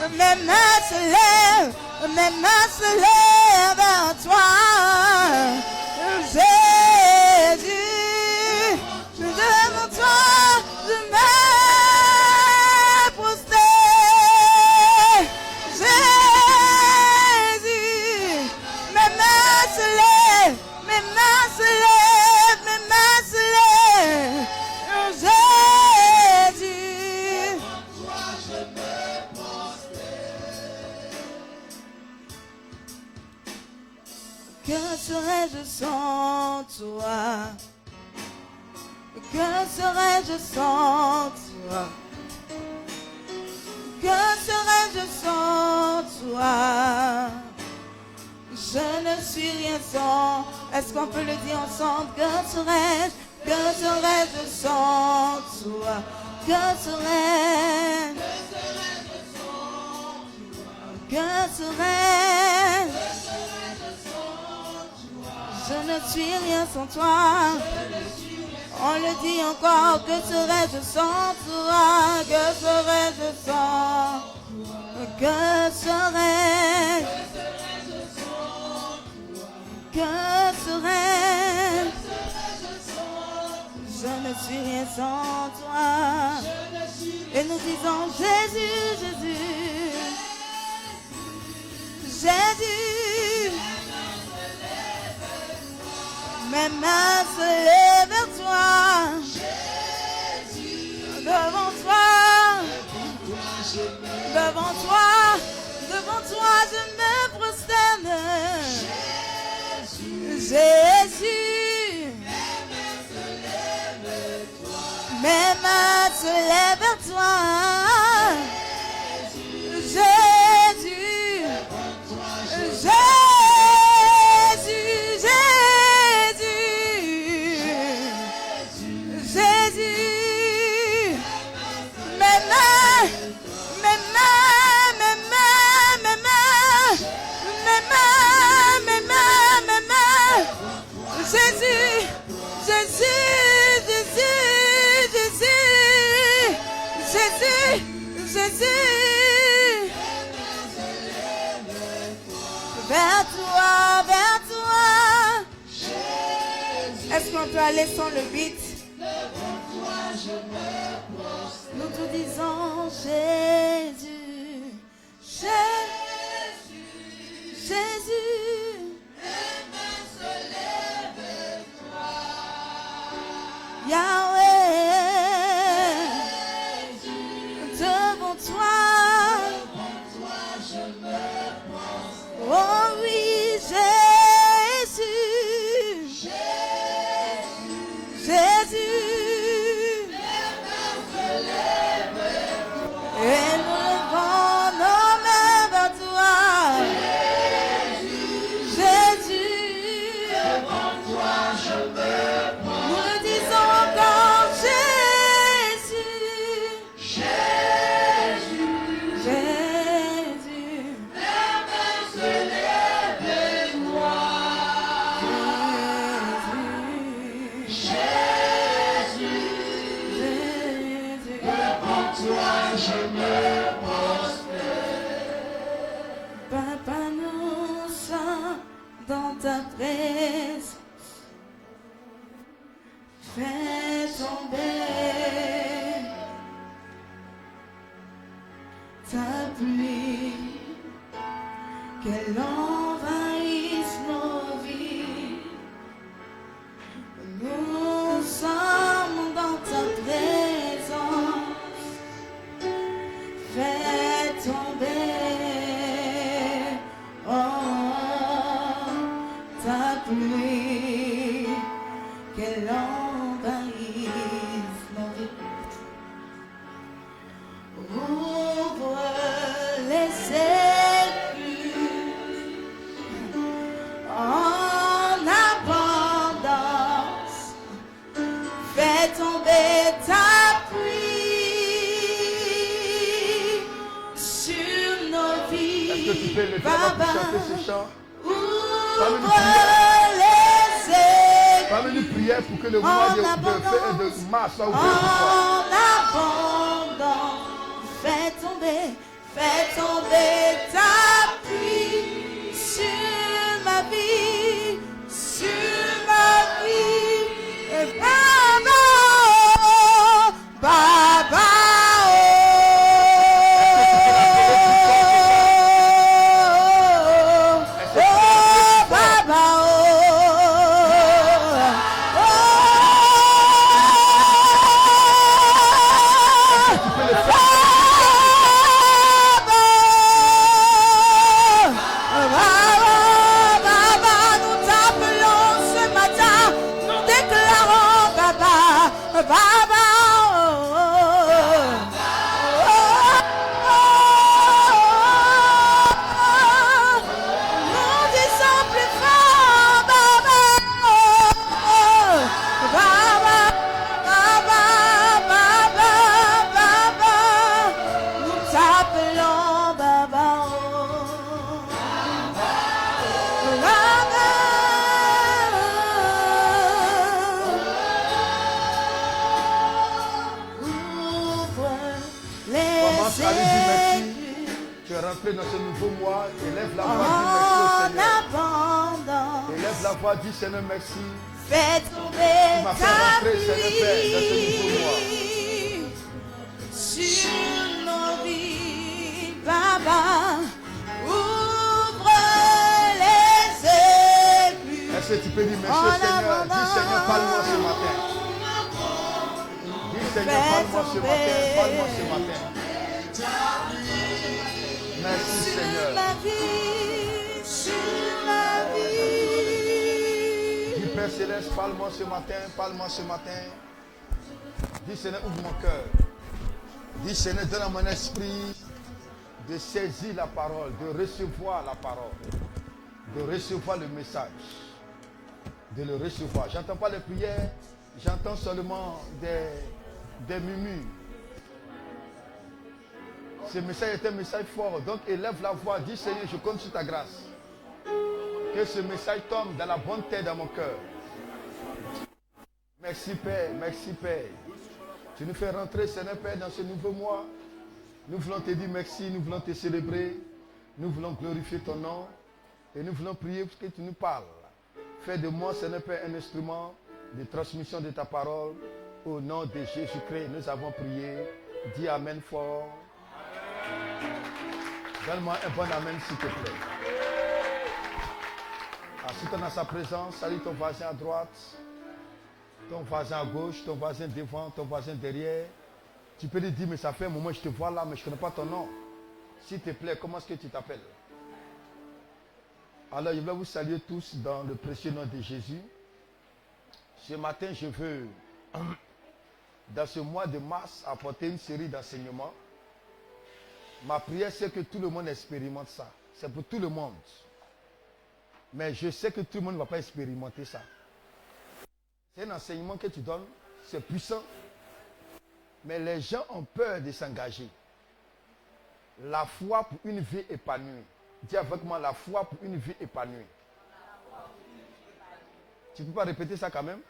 mes mains se lèvent vers toi. Jésus, devant toi, je me prosterne. Jésus, mes mains se lèvent, mes mains se lèvent, mes mains se lèvent. Jésus, que serais-je sans toi? Que serais-je sans toi? Que serais-je sans toi? Je ne suis rien sans. Est-ce qu'on peut le dire ensemble? Que serais-je sans toi? Que serais-je? Que serais-je? Je ne suis rien sans toi. On le dit encore, que serais-je sans toi? Que serais-je sans? Que serais-je? Que serais-je? Je ne suis rien sans toi. Et nous disons Jésus, Jésus, Jésus. Mes mains se lèvent vers toi. Jésus, devant toi, devant toi, devant toi, je me prosterne. Jésus, mes mains se lèvent vers toi. Jésus, Jésus, vers toi, vers toi. Est-ce qu'on peut aller sans le beat? Nous te disons Jésus, Jésus, Jésus. Yahweh, devant toi, je me pense. Oh oui, Jésus, Jésus, et nous levons nos mains vers toi. Jésus, devant toi, je me pense. Nous le disons encore, Jésus, Jésus, Jésus, la main se lève vers moi. Jésus, Jésus, devant toi je me prosterne. Papa, nous sommes dans ta présence. Fais tomber ta pluie, qu'elle envahisse nos vies. Nous sommes dans ta présence. Fais tomber ta pluie, qu'elle envahisse nos vies. Ouvre les écluses en abondance. Fais tomber ta pluie sur nos vies. Est-ce que tu peux le faire pour chanter ce chant? Parle-nous prière pour que le mois de mars soit ouvert pour toi. En abondance, fais tomber veux rentrer dans ce nouveau mois, élève la voix, dis merci au Seigneur. abondance. Élève la voix, dis Seigneur merci. Fais tomber m'as fait ta rentrer, Seigneur Père, dans ce nouveau pluie sur nos vies, Papa. Ouvre les écluses. Est-ce que tu peux dire merci au Seigneur? Dis Seigneur, parle-moi ce matin. Dis Seigneur, parle-moi ce matin. Parle-moi ce matin. Merci Seigneur. Dis Père Céleste, parle-moi ce matin. Parle-moi ce matin. Dis Seigneur, ouvre mon cœur. Dis Seigneur, donne à mon esprit de saisir la parole, de recevoir la parole, de recevoir le message, de le recevoir. J'entends pas les prières, j'entends seulement des murmures. Ce message est un message fort, donc élève la voix, dis Seigneur, je compte sur ta grâce. Que ce message tombe dans la bonne terre dans mon cœur. Merci Père, merci Père. Tu nous fais rentrer, Seigneur Père, dans ce nouveau mois. Nous voulons te dire merci, nous voulons te célébrer, nous voulons glorifier ton nom et nous voulons prier pour que tu nous parles. Fais de moi, Seigneur Père, un instrument de transmission de ta parole. Au nom de Jésus-Christ, nous avons prié. Dis Amen fort. Donne-moi un bon Amen, s'il te plaît. Assis-toi dans sa présence, salue ton voisin à droite, ton voisin à gauche, ton voisin devant, ton voisin derrière. Tu peux lui dire, mais ça fait un moment que je te vois là, mais je ne connais pas ton nom. S'il te plaît, comment est-ce que tu t'appelles? Alors, je vais vous saluer tous dans le précieux nom de Jésus. Ce matin, je veux, dans ce mois de mars, apporter une série d'enseignements. Ma prière, c'est que tout le monde expérimente ça. C'est pour tout le monde. Mais je sais que tout le monde ne va pas expérimenter ça. C'est un enseignement que tu donnes, c'est puissant. Mais les gens ont peur de s'engager. La foi pour une vie épanouie. Dis avec moi, la foi pour une vie épanouie. Tu ne peux pas répéter ça quand même?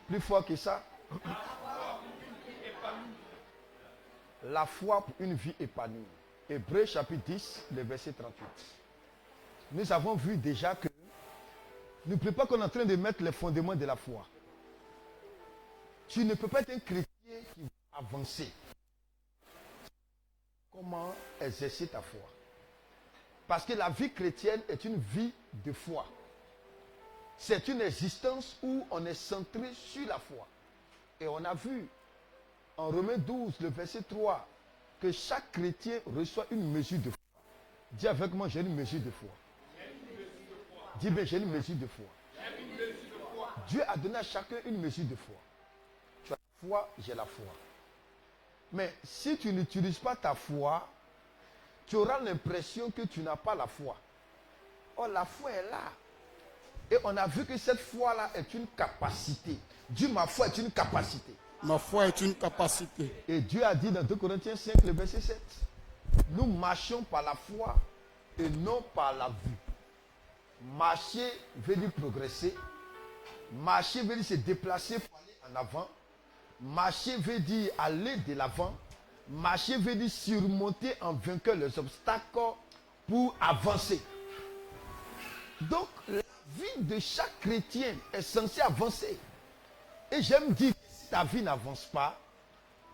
Plus fort que ça. La foi pour une vie épanouie. Hébreux chapitre 10, le verset 38. Nous avons vu déjà que n'oubliez pas qu'on est en train de mettre les fondements de la foi. Tu ne peux pas être un chrétien qui va avancer. Comment exercer ta foi? Parce que la vie chrétienne est une vie de foi. C'est une existence où on est centré sur la foi. Et on a vu en Romains 12, le verset 3, que chaque chrétien reçoit une mesure de foi. Dis avec moi, j'ai une mesure de foi. Dis bien, j'ai une mesure de foi. Dieu a donné à chacun une mesure de foi. Tu as la foi, j'ai la foi. Mais si tu n'utilises pas ta foi, tu auras l'impression que tu n'as pas la foi. Or, la foi est là. Et on a vu que cette foi-là est une capacité. Dieu, ma foi est une capacité. Ma foi est une capacité. Et Dieu a dit dans 2 Corinthiens 5, le verset 7, nous marchons par la foi et non par la vue. Marcher veut dire progresser. Marcher veut dire se déplacer pour aller en avant. Marcher veut dire aller de l'avant. Marcher veut dire surmonter en vainqueur les obstacles pour avancer. Donc, la vie de chaque chrétien est censée avancer. Et j'aime dire que si ta vie n'avance pas,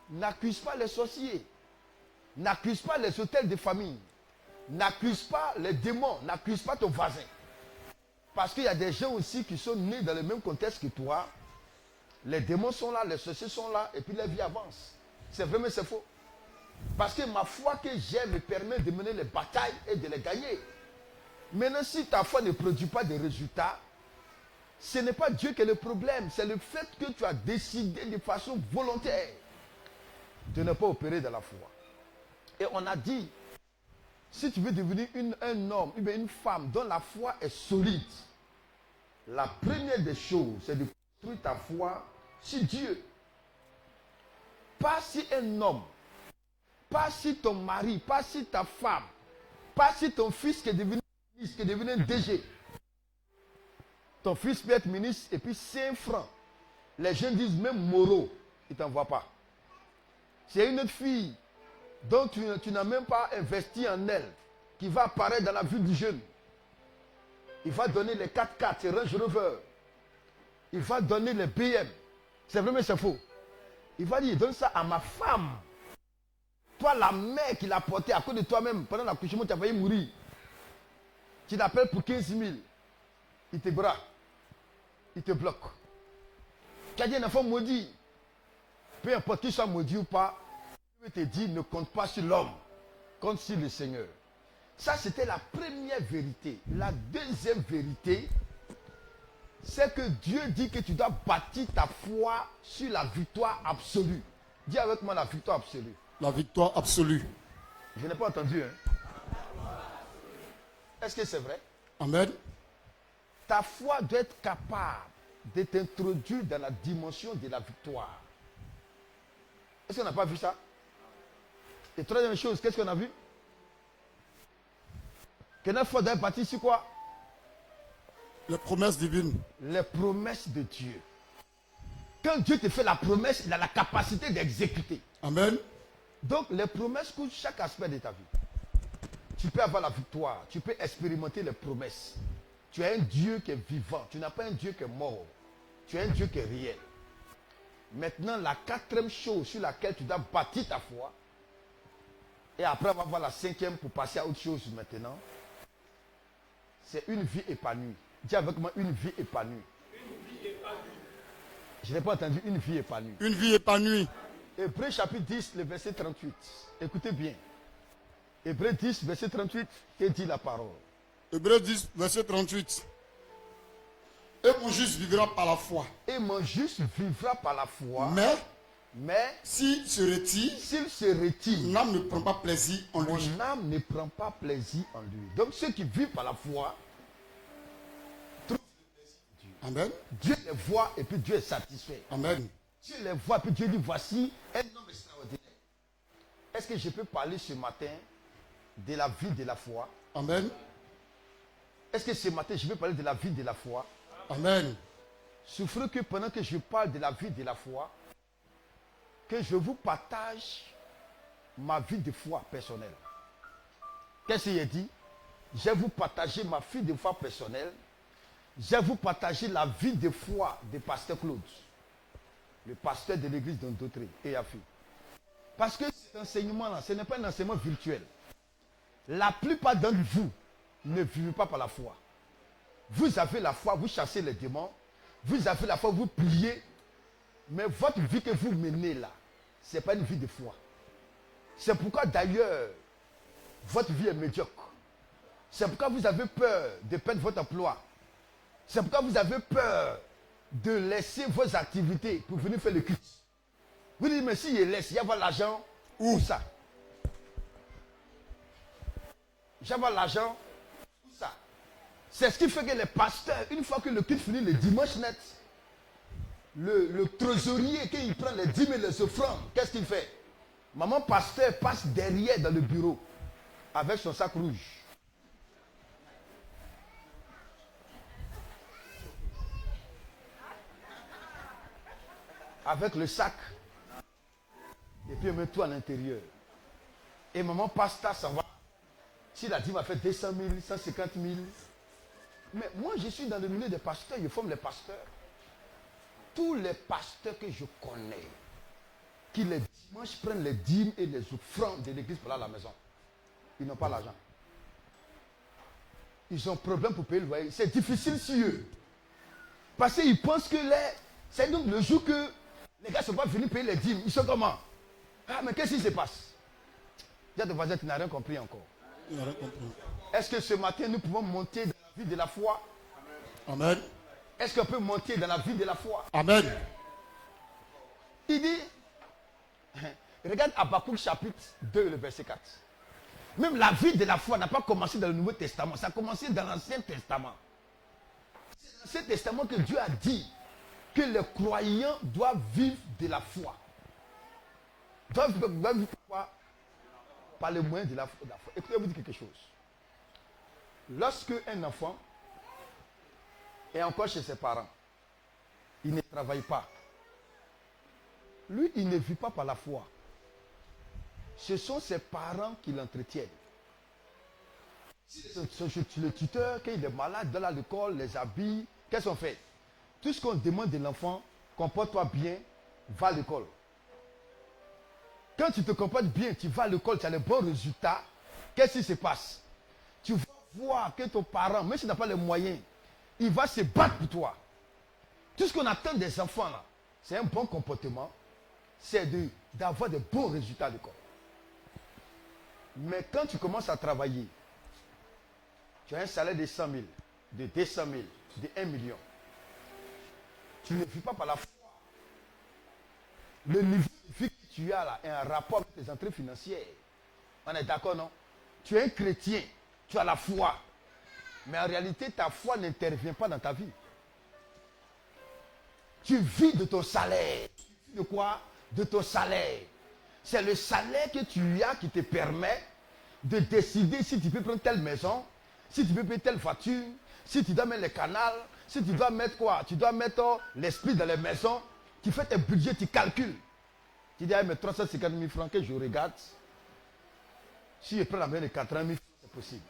n'accuse pas les sorciers. N'accuse pas les hôtels de famille. N'accuse pas les démons. N'accuse pas ton voisin. Parce qu'il y a des gens aussi qui sont nés dans le même contexte que toi. Les démons sont là, les sorciers sont là, et puis la vie avance. C'est vrai, mais c'est faux. Parce que ma foi que j'ai me permet de mener les batailles et de les gagner. Maintenant, si ta foi ne produit pas de résultats, ce n'est pas Dieu qui est le problème. C'est le fait que tu as décidé de façon volontaire de ne pas opérer dans la foi. Et on a dit, si tu veux devenir un homme, une femme dont la foi est solide, la première des choses, c'est de construire ta foi sur Dieu. Pas si un homme, pas si ton mari, pas si ta femme, pas si ton fils qui est devenu ministre, qui est devenu un DG. Ton fils peut être ministre et puis 5 francs. Les gens disent même Moreau, il ne t'envoie pas. C'est une autre fille Donc tu n'as même pas investi en elle, qui va apparaître dans la vie du jeune. Il va donner les 4x4, c'est Range Rover. Il va donner les BM. C'est vrai mais c'est faux. Il va dire, donne ça à ma femme. Toi, la mère qui l'a porté à cause de toi-même, pendant l'accouchement, tu as failli mourir. Tu l'appelles pour 15 000. Il te braque. Il te bloque. Tu as dit un enfant maudit. Peu importe qu'il soit maudit ou pas, Dieu te dit, ne compte pas sur l'homme, compte sur le Seigneur. Ça, c'était la première vérité. La deuxième vérité, c'est que Dieu dit que tu dois bâtir ta foi sur la victoire absolue. Dis avec moi la victoire absolue. La victoire absolue. Je n'ai pas entendu. Hein? Est-ce que c'est vrai? Amen. Ta foi doit être capable de t'introduire dans la dimension de la victoire. Est-ce qu'on n'a pas vu ça? Et troisième chose, qu'est-ce qu'on a vu? Que notre foi doit être bâtie sur quoi? Les promesses divines. Les promesses de Dieu. Quand Dieu te fait la promesse, il a la capacité d'exécuter. Amen. Donc les promesses couvrent chaque aspect de ta vie. Tu peux avoir la victoire, tu peux expérimenter les promesses. Tu as un Dieu qui est vivant, tu n'as pas un Dieu qui est mort. Tu as un Dieu qui est réel. Maintenant, la quatrième chose sur laquelle tu dois bâtir ta foi, et après on va voir la cinquième pour passer à autre chose maintenant, c'est une vie épanouie. Dis avec moi, une vie épanouie. Je n'ai pas entendu une vie épanouie. Une vie épanouie. Hébreux chapitre 10, le verset 38. Écoutez bien. Hébreux 10, verset 38, que dit la parole? Hébreux 10, verset 38. Et mon juste vivra par la foi. Et mon juste vivra par la foi. Mais s'il se retire, mon âme ne prend pas plaisir en lui. Mon âme ne prend pas plaisir en lui. Donc ceux qui vivent par la foi trouvent le plaisir de Dieu. Amen. Dieu les voit et puis Dieu est satisfait. Amen. Dieu les voit et puis Dieu dit voici un homme extraordinaire. Est-ce que je peux parler ce matin de la vie de la foi? Amen. Est-ce que ce matin je peux parler de la vie de la foi? Amen. Souffrez que pendant que je parle de la vie de la foi, que je vous partage ma vie de foi personnelle. Qu'est-ce qu'il a dit? Je vais vous partager ma vie de foi personnelle. Je vais vous partager la vie de foi de pasteur Claude, le pasteur de l'église d'Ondautré et Yafi. Parce que cet enseignement-là, ce n'est pas un enseignement virtuel. La plupart d'entre vous ne vivez pas par la foi. Vous avez la foi, vous chassez les démons. Vous avez la foi, vous priez. Mais votre vie que vous menez là, ce n'est pas une vie de foi. C'est pourquoi d'ailleurs, votre vie est médiocre. C'est pourquoi vous avez peur de perdre votre emploi. C'est pourquoi vous avez peur de laisser vos activités pour venir faire le culte. Vous dites, mais si je laisse, il y a l'argent, où ça? J'avais l'argent, où ça? C'est ce qui fait que les pasteurs, une fois que le culte finit le dimanche net, le trésorier, quand il prend les 10 000 les offrandes, qu'est-ce qu'il fait? Maman pasteur passe derrière dans le bureau avec son sac rouge. Avec le sac. Et puis, elle met tout à l'intérieur. Et maman pasteur s'en va. S'il a dit, il m'a fait 200 000, 150 000. Mais moi, je suis dans le milieu des pasteurs, je forme les pasteurs. Tous les pasteurs que je connais, qui les dimanches prennent les dîmes et les offrandes de l'église pour aller à la maison, ils n'ont pas l'argent. Ils ont problème pour payer le loyer. C'est difficile sur eux. Parce qu'ils pensent que c'est donc le jour que les gars ne sont pas venus payer les dîmes. Ils sont comment? Ah, mais qu'est-ce qui se passe? Dis à ton voisin, tu n'as rien compris encore. Il n'a rien compris. Est-ce que ce matin, nous pouvons monter dans la vie de la foi? Amen. Est-ce qu'on peut monter dans la vie de la foi? Amen. Il dit, regarde Habakkuk chapitre 2, le verset 4. Même la vie de la foi n'a pas commencé dans le Nouveau Testament, ça a commencé dans l'Ancien Testament. C'est dans l'Ancien Testament que Dieu a dit que les croyants doivent vivre de la foi. Doivent vivre quoi? Par les moyens de la foi. Écoutez, je vous dis quelque chose. Lorsque un enfant est encore chez ses parents, il ne travaille pas. Lui, il ne vit pas par la foi. ce sont ses parents qui l'entretiennent. Si le tuteur, quand il est malade, dans l'école, les habille, qu'est-ce qu'on fait? Tout ce qu'on demande de l'enfant, comporte-toi bien, va à l'école. Quand tu te comportes bien, tu vas à l'école, tu as les bons résultats, qu'est-ce qui se passe? Tu vas voir que ton parent, même s'il n'a pas les moyens, il va se battre pour toi. Tout ce qu'on attend des enfants, là, c'est un bon comportement, c'est d'avoir de bons résultats à l'école. Mais quand tu commences à travailler, tu as un salaire de 100 000, de 200 000, de 1 million. Tu ne vis pas par la foi. Le niveau de vie que tu as là est un rapport avec tes entrées financières. On est d'accord, non? Tu es un chrétien, tu as la foi. Mais en réalité, ta foi n'intervient pas dans ta vie. Tu vis de ton salaire. Tu vis de quoi? De ton salaire. C'est le salaire que tu as qui te permet de décider si tu peux prendre telle maison, si tu peux payer telle voiture, si tu dois mettre les canals, si tu dois mettre quoi? Tu dois mettre l'esprit dans les maisons. Tu fais tes budgets, tu calcules. Tu dis, ah, mais 350 000 francs que je regarde, si je prends la moyenne de 80 000 francs, c'est possible.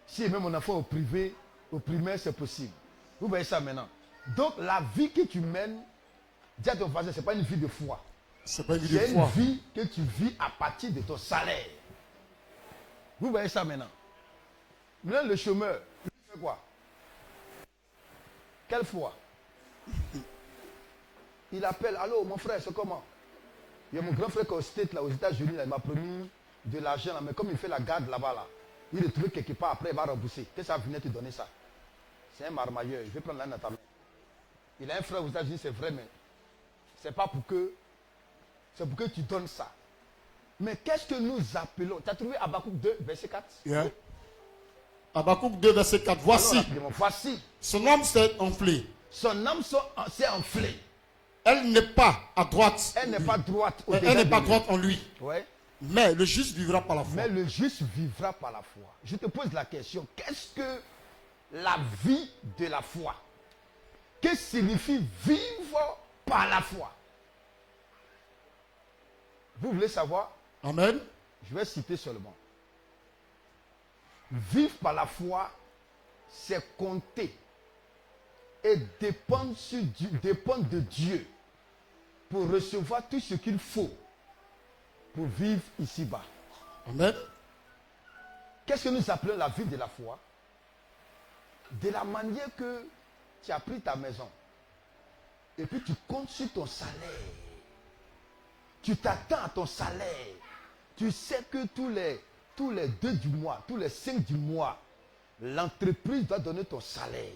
Si je mets mon enfant au privé, au primaire, c'est possible. Vous voyez ça maintenant. Donc, la vie que tu mènes, dis à ton voisin, ce n'est pas une vie de foi. C'est pas une vie de foi. C'est une vie que tu vis à partir de ton salaire. Vous voyez ça maintenant. Maintenant, le chômeur, il fait quoi? Quelle foi? Il appelle, allô, mon frère, c'est comment? Il y a mon grand frère qui est au States, là, aux États-Unis, il m'a promis de l'argent, là, mais comme il fait la garde là-bas, là, il le trouve quelque part, après il va rembourser. Qu'est-ce que ça venait te donner ça? C'est un marmailleur, je vais prendre l'un dans ta main. Il a un frère aux États-Unis, c'est vrai, mais c'est pas pour que, c'est pour que tu donnes ça. Mais qu'est-ce que nous appelons? Tu as trouvé Habakkuk 2, verset 4? Yeah. Habakkuk 2, verset 4. Voici. Alors, voici. Son âme s'est enflée. Son âme s'est enflée. Elle n'est pas à droite. Elle n'est pas droite. Elle n'est pas droite en lui. Ouais. Mais le juste vivra par la foi. Mais le juste vivra par la foi. Je te pose la question. Qu'est-ce que la vie de la foi? Que signifie vivre par la foi? Vous voulez savoir? Amen. Je vais citer seulement. Vivre par la foi, c'est compter et dépendre de Dieu pour recevoir tout ce qu'il faut pour vivre ici-bas. Amen. Qu'est-ce que nous appelons la vie de la foi? De la manière que tu as pris ta maison et puis tu comptes sur ton salaire. Tu t'attends à ton salaire. Tu sais que tous les 2 du mois, tous les 5 du mois, l'entreprise doit donner ton salaire.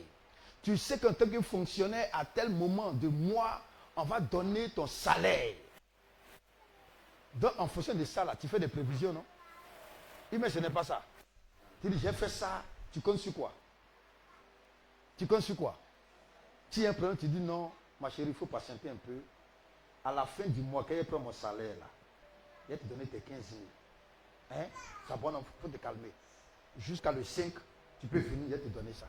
Tu sais qu'en tant que fonctionnaire, à tel moment de mois, on va donner ton salaire. Donc, en fonction de ça, là, tu fais des prévisions, non? Mais ce n'est pas ça. Tu dis, j'ai fait ça, tu comptes sur quoi? Tu comptes sur quoi? Si il y a un problème, tu dis, non, ma chérie, il faut patienter un peu. À la fin du mois, quand je prends mon salaire, là, je vais te donner tes 15 000. Hein? Ça bon, il faut te calmer. Jusqu'à le 5, tu peux finir, je vais te donner ça.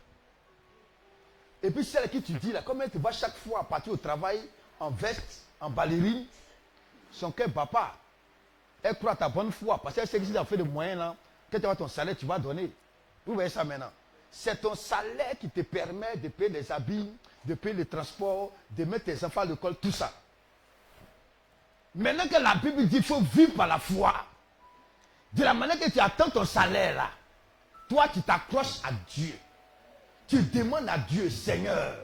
Et puis celle qui tu dis là, comme elle te va chaque fois partir au travail en veste, en ballerine, son cœur ne bat pas. Elle croit à ta bonne foi, parce qu'elle sait que si tu as fait de moyens là, quand tu as ton salaire, tu vas donner. Vous voyez ça maintenant. C'est ton salaire qui te permet de payer les habits, de payer le transport, de mettre tes enfants à l'école, tout ça. Maintenant que la Bible dit qu'il faut vivre par la foi, de la manière que tu attends ton salaire là, toi tu t'accroches à Dieu. Tu demandes à Dieu, Seigneur,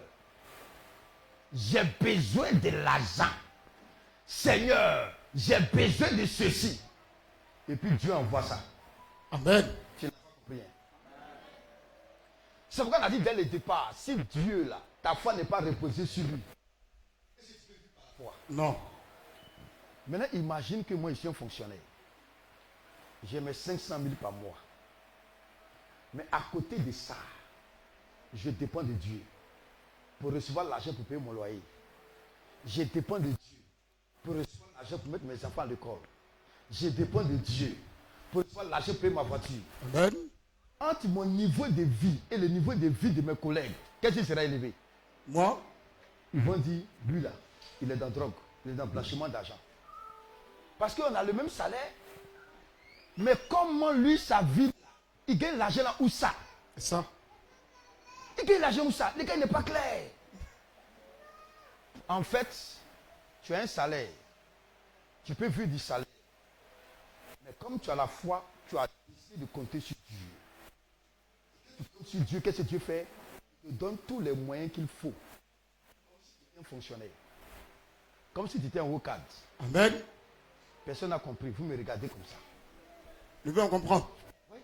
j'ai besoin de l'argent. Seigneur, j'ai besoin de ceci. Et puis Dieu envoie ça. Amen. Tu n'as pas compris. C'est pourquoi on a dit dès le départ, si Dieu là, ta foi n'est pas reposée sur lui. Non. Maintenant, imagine que moi, je suis un fonctionnaire. J'ai mes 500 000 par mois. Mais à côté de ça, je dépends de Dieu pour recevoir l'argent pour payer mon loyer. Je dépends de Dieu pour recevoir l'argent pour mettre mes enfants à l'école. Je dépends de Dieu pour recevoir l'argent pour payer ma voiture. Amen. Entre mon niveau de vie et le niveau de vie de mes collègues, qu'est-ce qui sera élevé? Moi, Ils vont dire, lui là, il est dans drogue, il est dans blanchiment d'argent. Parce qu'on a le même salaire, Mais comment lui, sa vie, il gagne l'argent là où ça? C'est ça. Il gagne l'argent où ça? Le gars n'est pas clair. En fait, tu as un salaire. Tu peux vivre du salaire. Mais comme tu as la foi, tu as décidé de compter sur Dieu. Tu comptes sur Dieu, qu'est-ce que Dieu fait? Il te donne tous les moyens qu'il faut. Comme si tu étais un fonctionnaire. Comme si tu étais un haut cadre. Amen. Personne n'a compris. Vous me regardez comme ça. Le veux on comprend. Oui.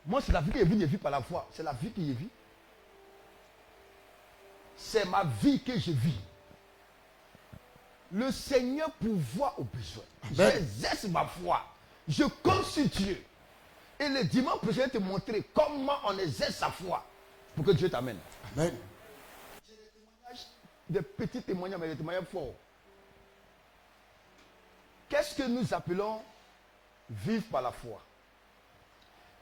Moi, c'est la vie que je vis par la foi. C'est la vie que je vis. C'est ma vie que je vis. Le Seigneur pourvoit aux besoins. J'exerce ma foi. Je compte sur Dieu. Et le dimanche prochain, je vais te montrer comment on exerce sa foi pour que Dieu t'amène. Amen. J'ai des témoignages, des petits témoignages, mais des témoignages forts. Qu'est-ce que nous appelons vivre par la foi?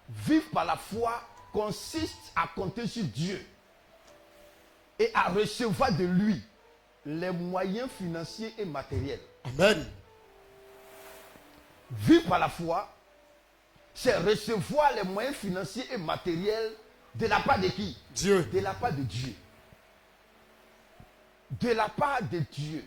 Vivre par la foi consiste à compter sur Dieu et à recevoir de lui les moyens financiers et matériels. Amen. Vivre par la foi, c'est recevoir les moyens financiers et matériels de la part de qui? Dieu. De la part de Dieu. De la part de Dieu.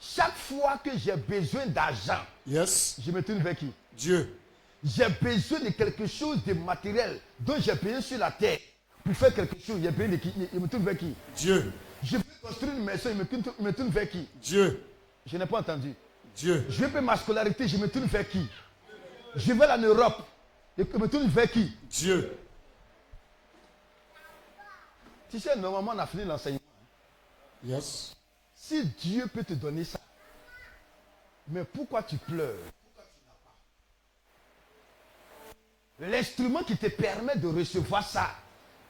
Chaque fois que j'ai besoin d'argent, Yes. je me tourne vers qui? Dieu. J'ai besoin de quelque chose de matériel dont j'ai besoin sur la terre pour faire quelque chose. J'ai besoin de qui? Je me tourne vers qui? Dieu. Je veux construire une maison, je me tourne vers qui? Dieu. Je n'ai pas entendu. Dieu. Je veux payer ma scolarité, je me tourne vers qui? Je vais en Europe, je me tourne vers qui? Dieu. Tu sais, normalement, on a fini l'enseignement. Yes. Si Dieu peut te donner ça, mais pourquoi tu pleures? L'instrument qui te permet de recevoir ça,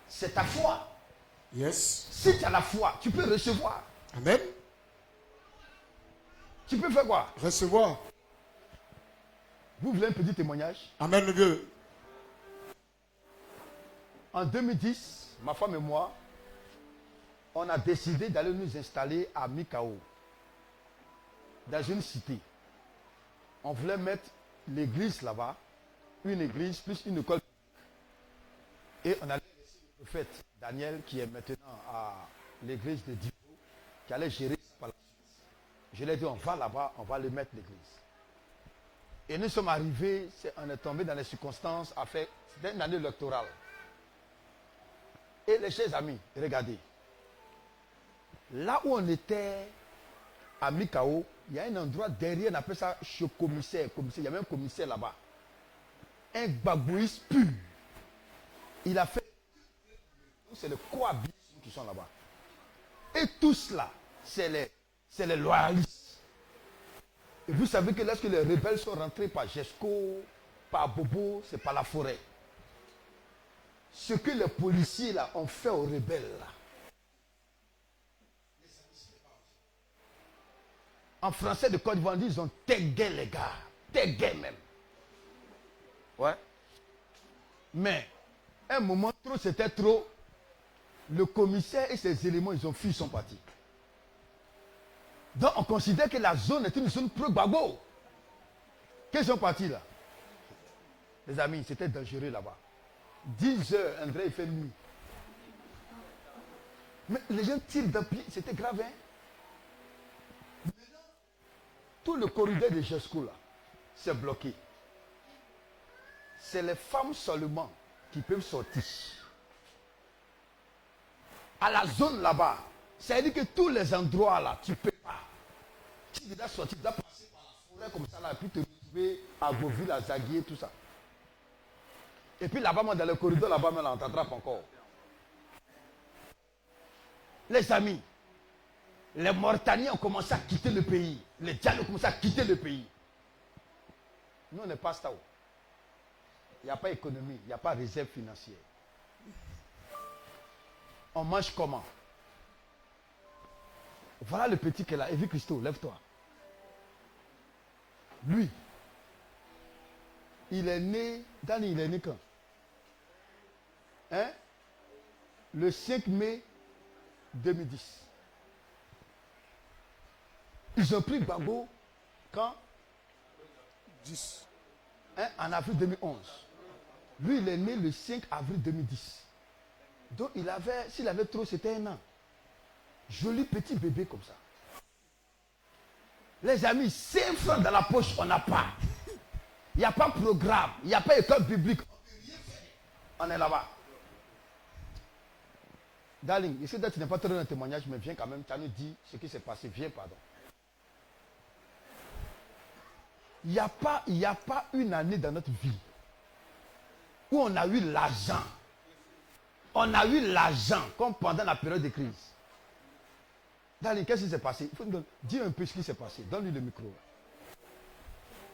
c'est ta foi. Yes. Si tu as la foi, tu peux recevoir. Amen. Tu peux faire quoi? Recevoir. Vous voulez un petit témoignage? Amen, le vieux. En 2010, ma femme et moi, on a décidé d'aller nous installer à Mikao, dans une cité. On voulait mettre l'église là-bas, une église plus une école. Et on allait laisser le prophète Daniel, qui est maintenant à l'église de Divo, qui allait gérer ça par la suite. Je lui ai dit, on va là-bas, on va le mettre l'église. Et nous sommes arrivés, on est tombé dans les circonstances, c'était une année électorale. Et les chers amis, regardez. Là où on était, à Mikao, il y a un endroit derrière, on appelle ça chez commissaire. Il y avait un commissaire là-bas. Un babouiste pur. Il a fait. C'est les cohabitants qui sont là-bas. Et tout cela, c'est les loyalistes. Et vous savez que lorsque les rebelles sont rentrés par Jesco, par Bobo, c'est par la forêt. Ce que les policiers là ont fait aux rebelles là. En français de Côte d'Ivoire, ils ont tagué les gars. Tagué même. Ouais. Mais, un moment trop, c'était trop. Le commissaire et ses éléments, ils ont fui, ils sont partis. Donc, on considère que la zone est une zone pro-Gbagbo. Qu'ils sont partis là? Les amis, c'était dangereux là-bas. 10 heures, André, il fait nuit. Mais les gens tirent d'un pied, c'était grave, hein? Maintenant, tout le corridor de Jesco là, c'est bloqué. C'est les femmes seulement qui peuvent sortir. À la zone là-bas, ça veut dire que tous les endroits là, tu ne peux pas. Tu dois sortir, tu dois passer par la forêt comme ça là, et puis te retrouver à Beauville, à Zaguier, tout ça. Et puis là-bas, dans le corridor, là-bas, on t'attrape encore. Les amis, les Mauritaniens ont commencé à quitter le pays. Les Djals ont commencé à quitter le pays. Nous, on n'est pas Stao. Il n'y a pas économie, il n'y a pas réserve financière. On mange comment? Voilà le petit qui est là. Evie Christo, lève-toi. Lui, il est né, Dani, il est né quand? Hein? Le 5 mai 2010. Ils ont pris Gbagbo quand? 10. hein, en avril 2011. Lui, il est né le 5 avril 2010. Donc, s'il avait trop, c'était 1 an. Joli petit bébé comme ça. Les amis, 5 francs dans la poche, on n'a pas. Il n'y a pas de programme, il n'y a pas école biblique. On est là-bas. Darling, je sais que tu n'es pas très dans le témoignage, mais viens quand même, tu as nous dit ce qui s'est passé. Viens, pardon. Il n'y a pas une année dans notre vie où on a eu l'argent. On a eu l'argent comme pendant la période de crise. Darling, qu'est-ce qui s'est passé? Dis un peu ce qui s'est passé. Donne-lui le micro.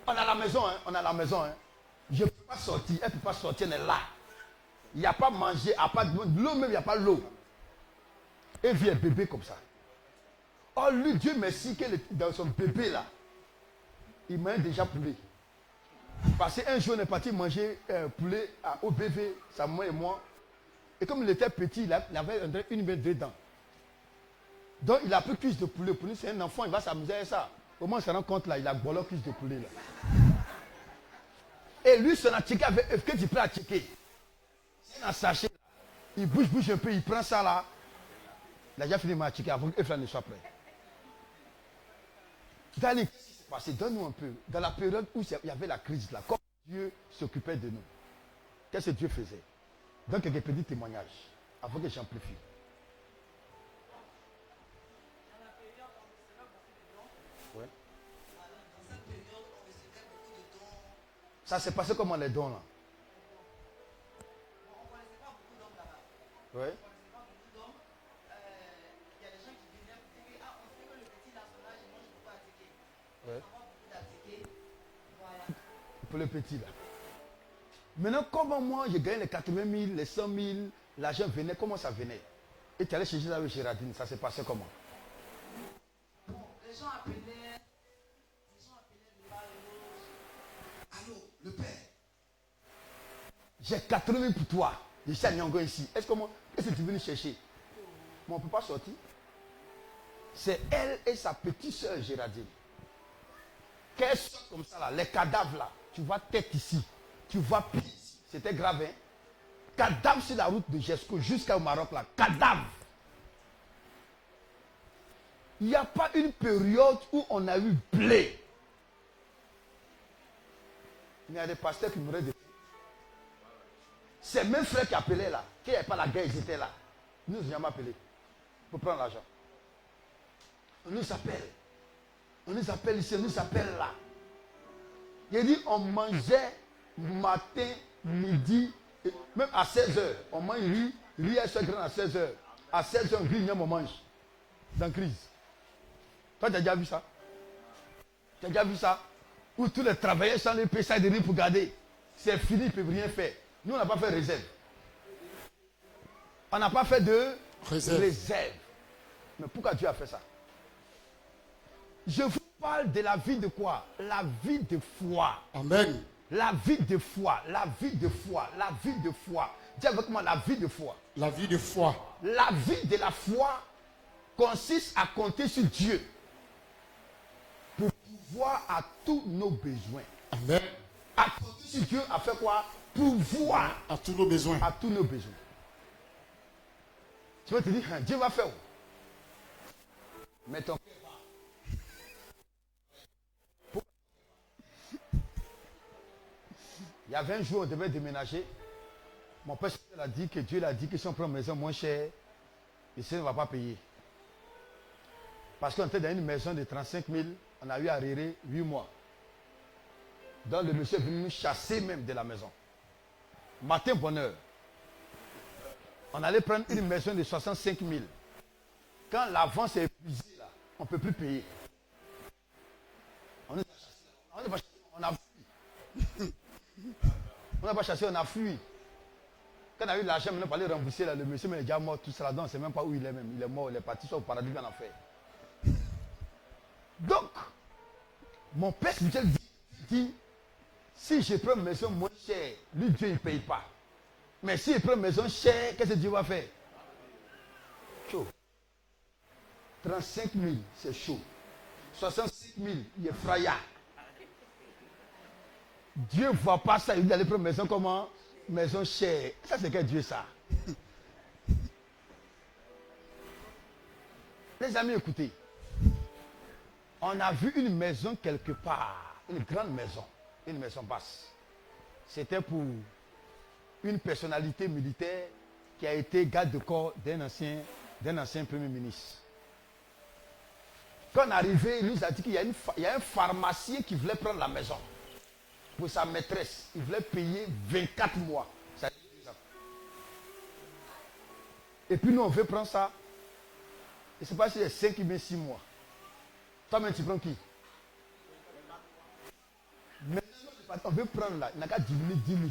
On a la maison, hein. On a la maison, hein. Je ne peux pas sortir. Elle ne peut pas sortir, elle est là. Il n'y a pas manger, à pas de l'eau même, il n'y a pas l'eau. Et vient bébé comme ça. Oh lui, Dieu merci que dans son bébé là, il mange déjà poulet. Parce qu'un jour on est parti manger poulet au BV, sa maman et moi. Et comme il était petit, il avait une main dedans. Donc il a pris cuisse de poulet. Pour lui, c'est un enfant, il va s'amuser avec ça. Au moins on se rend compte là, il a bolé cuisse de poulet là. Et lui, son a checké avec que tu peux à checker. C'est un sachet là. Il bouge un peu, il prend ça là. Il a déjà fini de checker avant que Efra ne soit prêt. Qu'est-ce qui s'est passé? Donne-nous un peu. Dans la période où il y avait la crise là, comment Dieu s'occupait de nous? Qu'est-ce que Dieu faisait? Donc quelques petits témoignages avant que j'amplifie. Ouais. Ça s'est passé comment les dons là? Ouais. Ouais. Pour le petit là. Maintenant, comment moi j'ai gagné les 80 000, les 100 000, l'argent venait, comment ça venait? Et tu allais chercher ça avec Gérardine, ça s'est passé comment? Les gens appelaient le bar. Allô, le père. J'ai 80 000 pour toi. Je suis à Nyongo ici. Est-ce que tu es venu chercher? Mais on ne peut pas sortir. C'est elle et sa petite soeur Gérardine. Qu'elles sont comme ça là, les cadavres là. Tu vois tête ici. Tu vois pied ici. C'était grave, hein? Cadavre sur la route de Jesco jusqu'au Maroc là. Cadavre. Il n'y a pas une période où on a eu blé. Il y a des pasteurs qui mouraient de... C'est même frère qui appelait là. Qui n'avait pas la guerre, ils étaient là. Ils nous ont jamais appelé pour prendre l'argent. On nous appelle. On nous appelle ici, on nous appelle là. Il dit on mangeait matin, midi, et même à 16h. On mange riz à 16h. À 16h, riz, on mange. Dans la crise. Toi, tu as déjà vu ça? Tu as déjà vu ça? Où tous les travailleurs sont les payés de riz pour garder. C'est fini, ils ne peuvent rien faire. Nous, on n'a pas fait réserve. On n'a pas fait de réserve. Mais pourquoi Dieu a fait ça? Je vous parle de la vie de quoi? La vie de foi. Amen. La vie de foi. La vie de foi. La vie de foi. Dis avec moi la vie de foi. La vie de foi. La vie de la foi consiste à compter sur Dieu pour pouvoir à tous nos besoins. Amen. À compter sur Dieu à faire quoi? Pouvoir À tous nos besoins. à tous nos besoins. Tu vas te dire, Dieu va faire. Mais ton cœur va. Il y avait un jour, on devait déménager. Mon père a dit que Dieu l'a dit que si on prend une maison moins chère, ici, on ne va pas payer. Parce qu'on était dans une maison de 35 000, on a eu à arrêter 8 mois. Donc le monsieur est venu nous chasser même de la maison. Matin, bonheur. On allait prendre une maison de 65 000. Quand l'avance est épuisée, là, on ne peut plus payer. On a fui. On n'a pas chassé, on a fui. Quand on a eu l'argent, maintenant, pour aller rembourser, là, le monsieur est déjà mort, tout ça là-dedans, on ne sait même pas où il est même. Il est mort, il est parti sur le paradis en enfer. Donc, mon père spirituel dit, si je prends une maison moins chère, lui, Dieu, il ne paye pas. Mais s'il prend une maison chère, qu'est-ce que Dieu va faire? Chaud. 35 000, c'est chaud. 65 000, il est fraya. Dieu ne voit pas ça. Il dit d'aller prendre maison comment? Maison chère. Ça, c'est quel Dieu ça? Les amis, écoutez. On a vu une maison quelque part. Une grande maison. Une maison basse. C'était pour une personnalité militaire qui a été garde de corps d'un ancien premier ministre. Quand on est arrivé, il nous a dit qu'il y a un pharmacien qui voulait prendre la maison pour sa maîtresse. Il voulait payer 24 mois. Et puis nous, on veut prendre ça. Je ne sais pas si c'est 5 ou 6 mois. Toi-même, tu prends qui? Maintenant, on veut prendre là. Il n'a qu'à diminuer 10 000.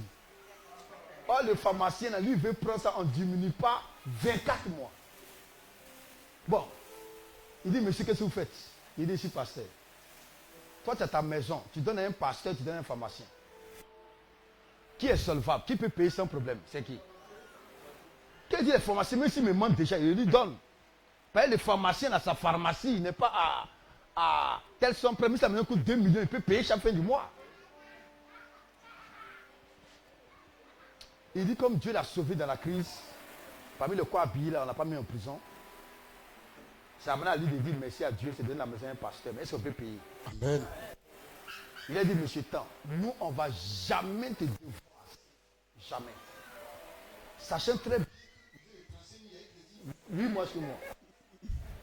Or, le pharmacien, lui, veut prendre ça. On ne diminue pas 24 mois. Bon. Il dit, monsieur, qu'est-ce que vous faites? Il dit, je suis pasteur. Toi, tu as ta maison. Tu donnes à un pasteur, tu donnes à un pharmacien. Qui est solvable? Qui peut payer sans problème? C'est qui? Qu'est-ce dit les pharmaciens? Même s'il me demande déjà, il lui donne. Parce que le pharmacien, à sa pharmacie, il n'est pas à telle somme près. Mais ça me coûte 2 millions. Il peut payer chaque fin du mois. Il dit, comme Dieu l'a sauvé dans la crise, parmi le corps habillé, là, on n'a pas mis en prison. Ça amène à lui de dire merci à Dieu, c'est donner la maison à un pasteur. Mais est-ce qu'on peut payer? Amen. Il a dit, monsieur Tant, nous, on ne va jamais te devoir. Jamais. Sachant très bien. 8 mois sur moi.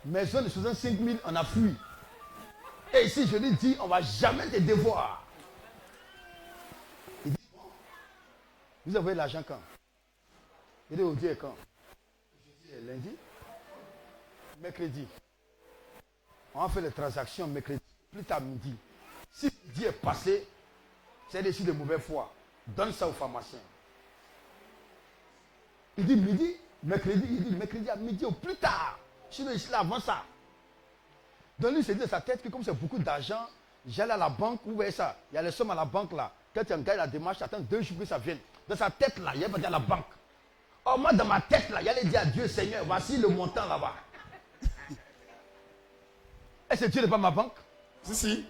Maison de 65 000, on a fui. Et ici, je lui dis, on ne va jamais te devoir. Il dit, bon, vous avez l'argent quand? Il dit, aujourd'hui est quand? Aujourd'hui est lundi. Mercredi. On a fait les transactions mercredi. Plus tard midi. Si midi est passé, c'est des signes de mauvaise foi. Donne ça au pharmacien. Il dit midi, mercredi, il dit mercredi à midi au plus tard. Sinon, ici, là, avant ça. Donc lui, il s'est dit dans sa tête que comme c'est beaucoup d'argent, j'allais à la banque, où est ça? Il y a les sommes à la banque là. Quand tu engages la démarche, attends 2 jours que ça vienne. Dans sa tête là, il y a pas à la banque. Or, moi, dans ma tête là, il allait dire à Dieu, Seigneur, voici le montant là-bas. Est-ce que Dieu n'est pas ma banque? Si, si.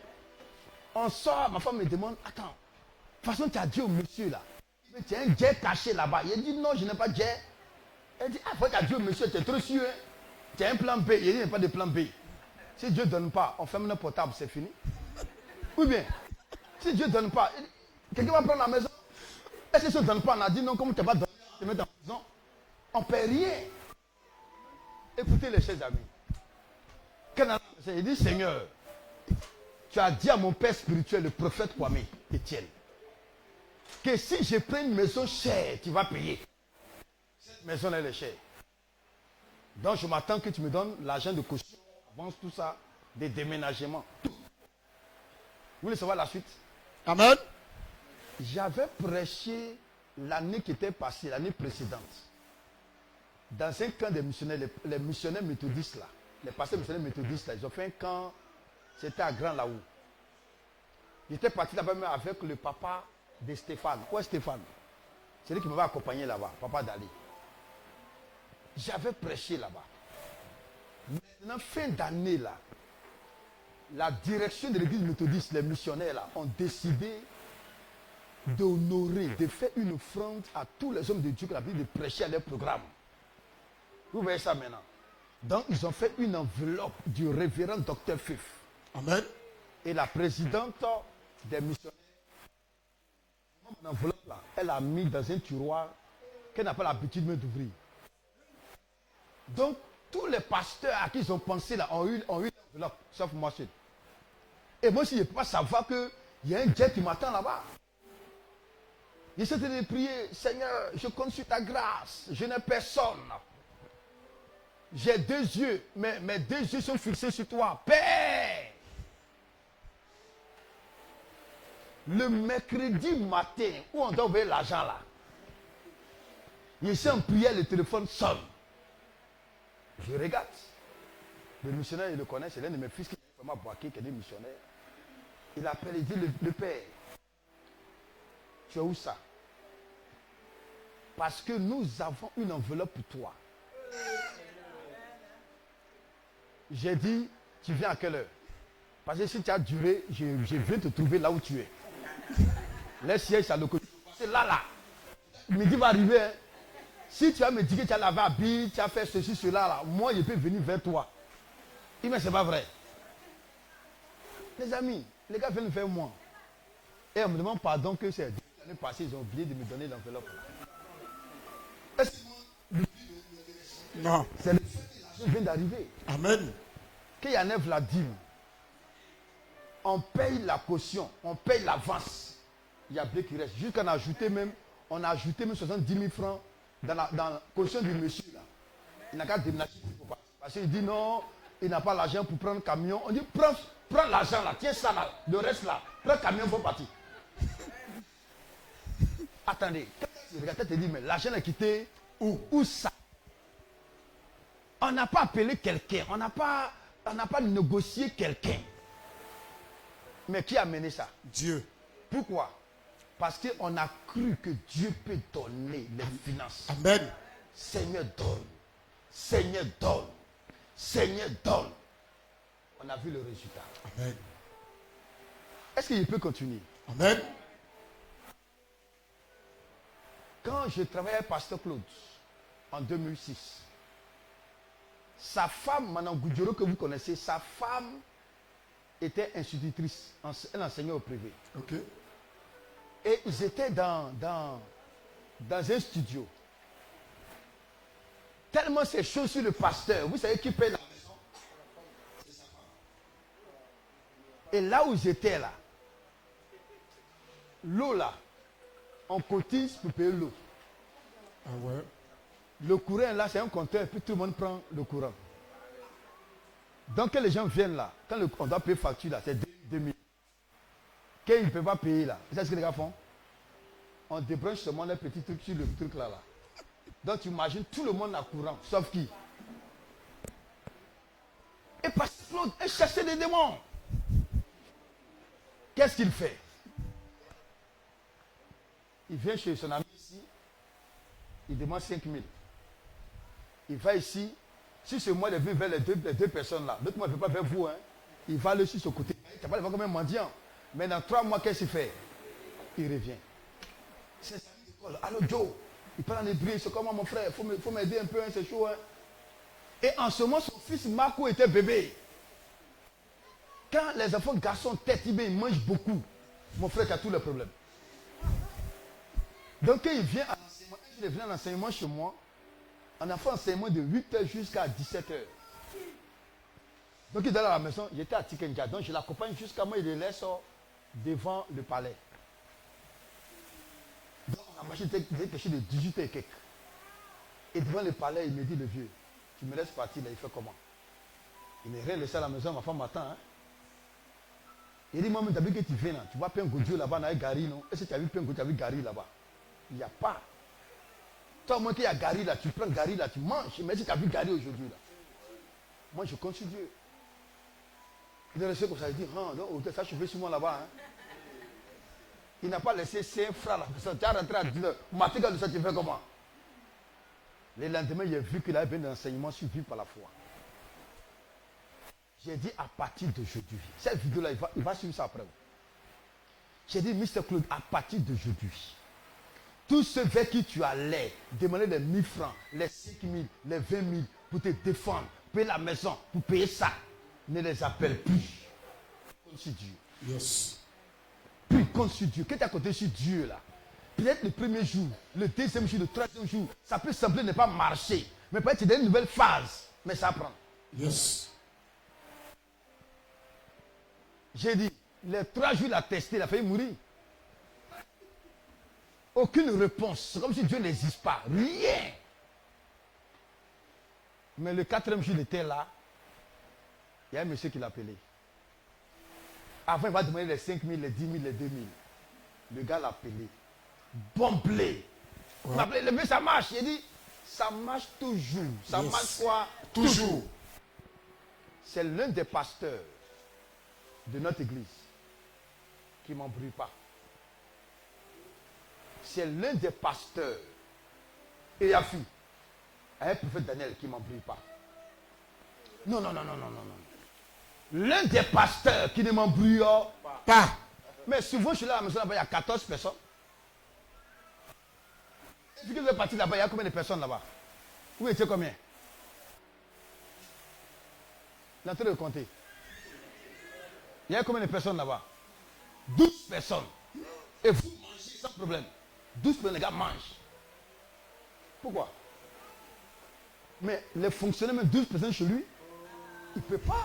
On sort, ma femme me demande, attends, de toute façon, tu as dit au monsieur là, mais tu as un jet caché là-bas. Il dit, non, je n'ai pas de jet. Elle dit, ah, faut que tu as dit au monsieur, tu es trop sûr. Hein? Tu as un plan B. Il dit, il n'y a pas de plan B. Si Dieu ne donne pas, on ferme notre portable, c'est fini. Ou bien, si Dieu ne donne pas, quelqu'un va prendre la maison. Est-ce que si on ne donne pas, on a dit non, comme tu n'as pas donné, tu te mets dans la maison. On ne paie rien. Écoutez les chers amis. Il dit, Seigneur, tu as dit à mon père spirituel, le prophète Kwame Etienne, que si je prends une maison chère, tu vas payer. Cette maison, elle est chère. Donc, je m'attends que tu me donnes l'argent de caution, avance tout ça, des déménagements. Tout. Vous voulez savoir la suite? Amen. J'avais prêché l'année qui était passée, l'année précédente, dans un camp des missionnaires, les missionnaires méthodistes là. Les pasteurs missionnaires méthodistes, là, ils ont fait un camp, c'était à Grand Laou. J'étais parti là-bas même avec le papa de Stéphane. Où est Stéphane? C'est lui qui m'avait accompagné là-bas, papa d'Ali. J'avais prêché là-bas. Maintenant, fin d'année là, la direction de l'église méthodiste, les missionnaires là, ont décidé d'honorer, de faire une offrande à tous les hommes de Dieu qui ont de prêcher à leur programme. Vous voyez ça maintenant? Donc, ils ont fait une enveloppe du révérend docteur Fif. Amen. Et la présidente des missionnaires, l'enveloppe là, elle a mis dans un tiroir qu'elle n'a pas l'habitude même d'ouvrir. Donc, tous les pasteurs à qui ils ont pensé là ont eu l'enveloppe, sauf moi seul. Et moi aussi, je ne peux pas savoir qu'il y a un jet qui m'attend là-bas. J'essaie de prier, Seigneur, je compte sur ta grâce, je n'ai personne. J'ai 2 yeux, mais mes 2 yeux sont fixés sur toi. Père! Le mercredi matin, où on doit envoyer l'argent là, je suis en prière, le téléphone sonne. Je regarde. Le missionnaire, il le connaît, c'est l'un de mes fils qui est vraiment boaké, qui est des missionnaires. Il appelle, il dit, le père, tu es où ça? Parce que nous avons une enveloppe pour toi. J'ai dit, tu viens à quelle heure? Parce que si tu as duré, je viens te trouver là où tu es. Les sièges, c'est à l'autre côté. C'est là. Midi va arriver. Hein. Si tu vas me dire que tu as lavé à bille, tu as fait ceci, cela, là, moi, je peux venir vers toi. Il mais c'est pas vrai. Les amis, les gars viennent vers moi. Et on me demande pardon que c'est l'année passée, ils ont oublié de me donner l'enveloppe. Est-ce que Non. c'est le fait vient d'arriver. Amen. Qu'il y en ait la dîme. On paye la caution, on paye l'avance. Il y a bien qui reste. Jusqu'à on a ajouté même 70 000 francs dans la caution du monsieur. Là. Il n'a qu'à déménager. Parce qu'il dit non, il n'a pas l'argent pour prendre le camion. On dit prends l'argent là, tiens ça là, le reste là, prends le camion pour partir. Attendez, regarde, tu te dis, mais l'argent est quitté où ça? On n'a pas appelé quelqu'un, on n'a pas négocié quelqu'un. Mais qui a mené ça? Dieu. Pourquoi? Parce qu'on a cru que Dieu peut donner les finances. Amen. Seigneur donne. Seigneur donne. Seigneur donne. On a vu le résultat. Amen. Est-ce qu'il peut continuer? Amen. Quand je travaillais avec Pasteur Claude en 2006, sa femme, Manan Goudjoro, que vous connaissez, sa femme était institutrice. Elle enseignait au privé. Ok. Et ils étaient dans un studio. Tellement c'est chaud sur le pasteur. Vous savez qui paie la maison? C'est sa femme. Et là où ils étaient là, l'eau là, on cotise pour payer l'eau. Ah ouais. Le courant là, c'est un compteur, puis tout le monde prend le courant. Donc quand les gens viennent là, quand on doit payer facture là, c'est 2000. Quand ils ne peuvent pas payer là, vous savez ce que les gars font? On débranche seulement les petits trucs sur le truc là. Donc tu imagines, tout le monde a courant, sauf qui? Et Pasteur Claude est chassé des démons. Qu'est-ce qu'il fait? Il vient chez son ami ici, il demande 5 000. Il va ici, si c'est moi, il vient vers les deux personnes là. L'autre, moi, je ne vais pas vers vous. Hein. Il va aller sur ce côté. Tu n'as pas le voir comme un mendiant. Mais dans 3 mois, qu'est-ce qu'il fait? Il revient. C'est sa vie d'école. Allô, Joe. Il parle en hébreu. C'est comment, mon frère? Il faut m'aider un peu, hein, c'est chaud. Hein. Et en ce moment, son fils Marco était bébé. Quand les enfants garçons tête, ils mangent beaucoup. Mon frère, tu as tous les problèmes. Donc, quand il vient à l'enseignement, il vient à l'enseignement chez moi, on a fait un enseignement de 8h jusqu'à 17h. Donc, il est allé à la maison, j'étais à Tikenja, donc je l'accompagne jusqu'à moi, il le laisse devant le palais. Donc, on a marché quelque chose de 18h et quelques. Et devant le palais, il me dit, le vieux, tu me laisses partir, là, il fait comment? Il me laissé à la maison, ma femme m'attend. Hein? Il dit, maman, tu as vu que tu viens là, tu vois Pengodio là-bas, dans Gary, non? Est-ce que tu as vu Pengodio, tu as vu Gary là-bas? Il n'y a pas. Toi, moi, qu'il y a Gary là, tu prends Gary là, tu manges. Mais si tu as vu Gary aujourd'hui là, moi, je compte sur Dieu. Il est resté comme ça, il dit, ah, donc, ça chauffé sur moi là-bas. Hein. Il n'a pas laissé ses frères là. Tu as rentré à 10h. Matin, quand ça, tu fais comment? Le lendemain, j'ai vu qu'il avait bien d'enseignement suivi par la foi. J'ai dit, à partir d'aujourd'hui, cette vidéo-là, il va suivre ça après. J'ai dit, Mr. Claude, à partir d'aujourd'hui, tous ceux vers qui tu allais demander les 1000 francs, les 5 000, les 20 000 pour te défendre, payer la maison, pour payer ça, ne les appelle plus. Compte sur Dieu. Yes. Puis compte sur Dieu. Quand tu as compté sur Dieu là, peut-être le premier jour, le deuxième jour, le troisième jour, ça peut sembler ne pas marcher. Mais peut-être c'est une nouvelle phase. Mais ça prend. Yes. J'ai dit, les 3 jours, il a testé, il a failli mourir. Aucune réponse. C'est comme si Dieu n'existe pas. Rien. Mais le 4e jour, il était là. Il y a un monsieur qui l'a appelé. Avant, il va demander les 5 000, les 10 000, les 2 000. Le gars l'a appelé. Bon blé. Il m'a appelé, le blé, ça marche. Il dit, ça marche toujours. Ça marche quoi? Toujours. C'est l'un des pasteurs de notre église qui ne m'embrouille pas. C'est l'un des pasteurs, et Yafi, avec le prophète Daniel qui ne m'embrouille pas. Non. L'un des pasteurs qui ne m'embrouille pas. Mais souvent, je suis là à la maison là-bas, il y a 14 personnes. Et puis que vous êtes parti là-bas, il y a combien de personnes là-bas? Vous étiez combien? Il est en train de compter. Il y a combien de personnes là-bas? 12 personnes. Et vous mangez sans problème. 12 personnes, les gars mangent. Pourquoi? Mais les fonctionnaires, même 12 personnes chez lui, il ne peut pas.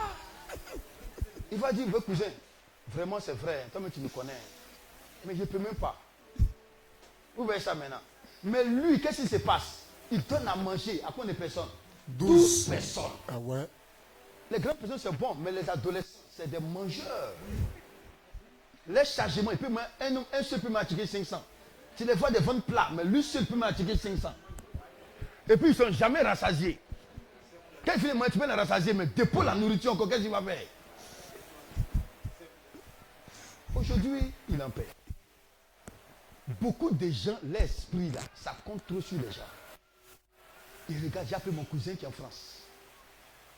Il va dire, votre cousin, vraiment c'est vrai, toi-même tu me connais. Mais je ne peux même pas. Vous voyez ça maintenant. Mais lui, qu'est-ce qui se passe? Il donne à manger à combien de personnes? 12 personnes. Ah ouais. Les grandes personnes c'est bon, mais les adolescents, c'est des mangeurs. Les chargements, un seul peut m'attirer 500. Tu les vois des ventes plats, mais lui seul peut m'attirer 500. Et puis ils ne sont jamais rassasiés. Quand il finit de manger, tu peux les rassasier, mais dépôt la nourriture encore, qu'est-ce qu'il va faire? Aujourd'hui, il en paie. Beaucoup de gens, l'esprit là, ça compte trop sur les gens. Et regarde, j'ai appelé mon cousin qui est en France.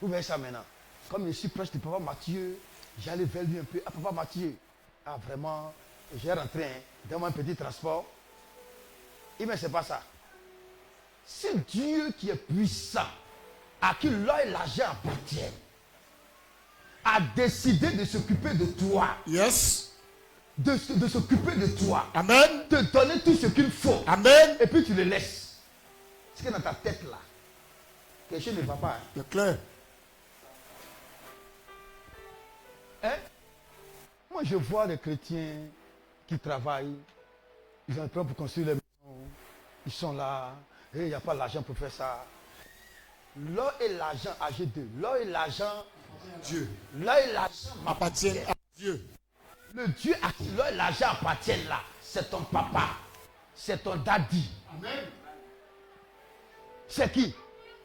Vous voyez ça maintenant. Comme je suis proche de papa Mathieu, j'allais vers lui un peu. Ah, papa Mathieu, ah vraiment, j'ai rentré, hein, donne-moi un petit transport. Et mais c'est pas ça. C'est Dieu qui est puissant, à qui l'or et l'argent appartiennent, a décidé de s'occuper de toi. Yes. De s'occuper de toi. Amen. Te donner tout ce qu'il faut. Amen. Et puis tu le laisses. Ce qui est dans ta tête là. Quelque chose ne va pas. Hein? C'est clair. Hein? Moi je vois des chrétiens qui travaillent. Ils sont en train pour construire les maisons. Ils sont là. Et il n'y a pas l'argent pour faire ça. L'or et l'argent, AG2. L'or et l'argent, Dieu. l'or et l'argent Appartiennent à Dieu. Le Dieu à qui l'or et l'argent appartiennent là, c'est ton papa. C'est ton daddy. Amen. C'est qui?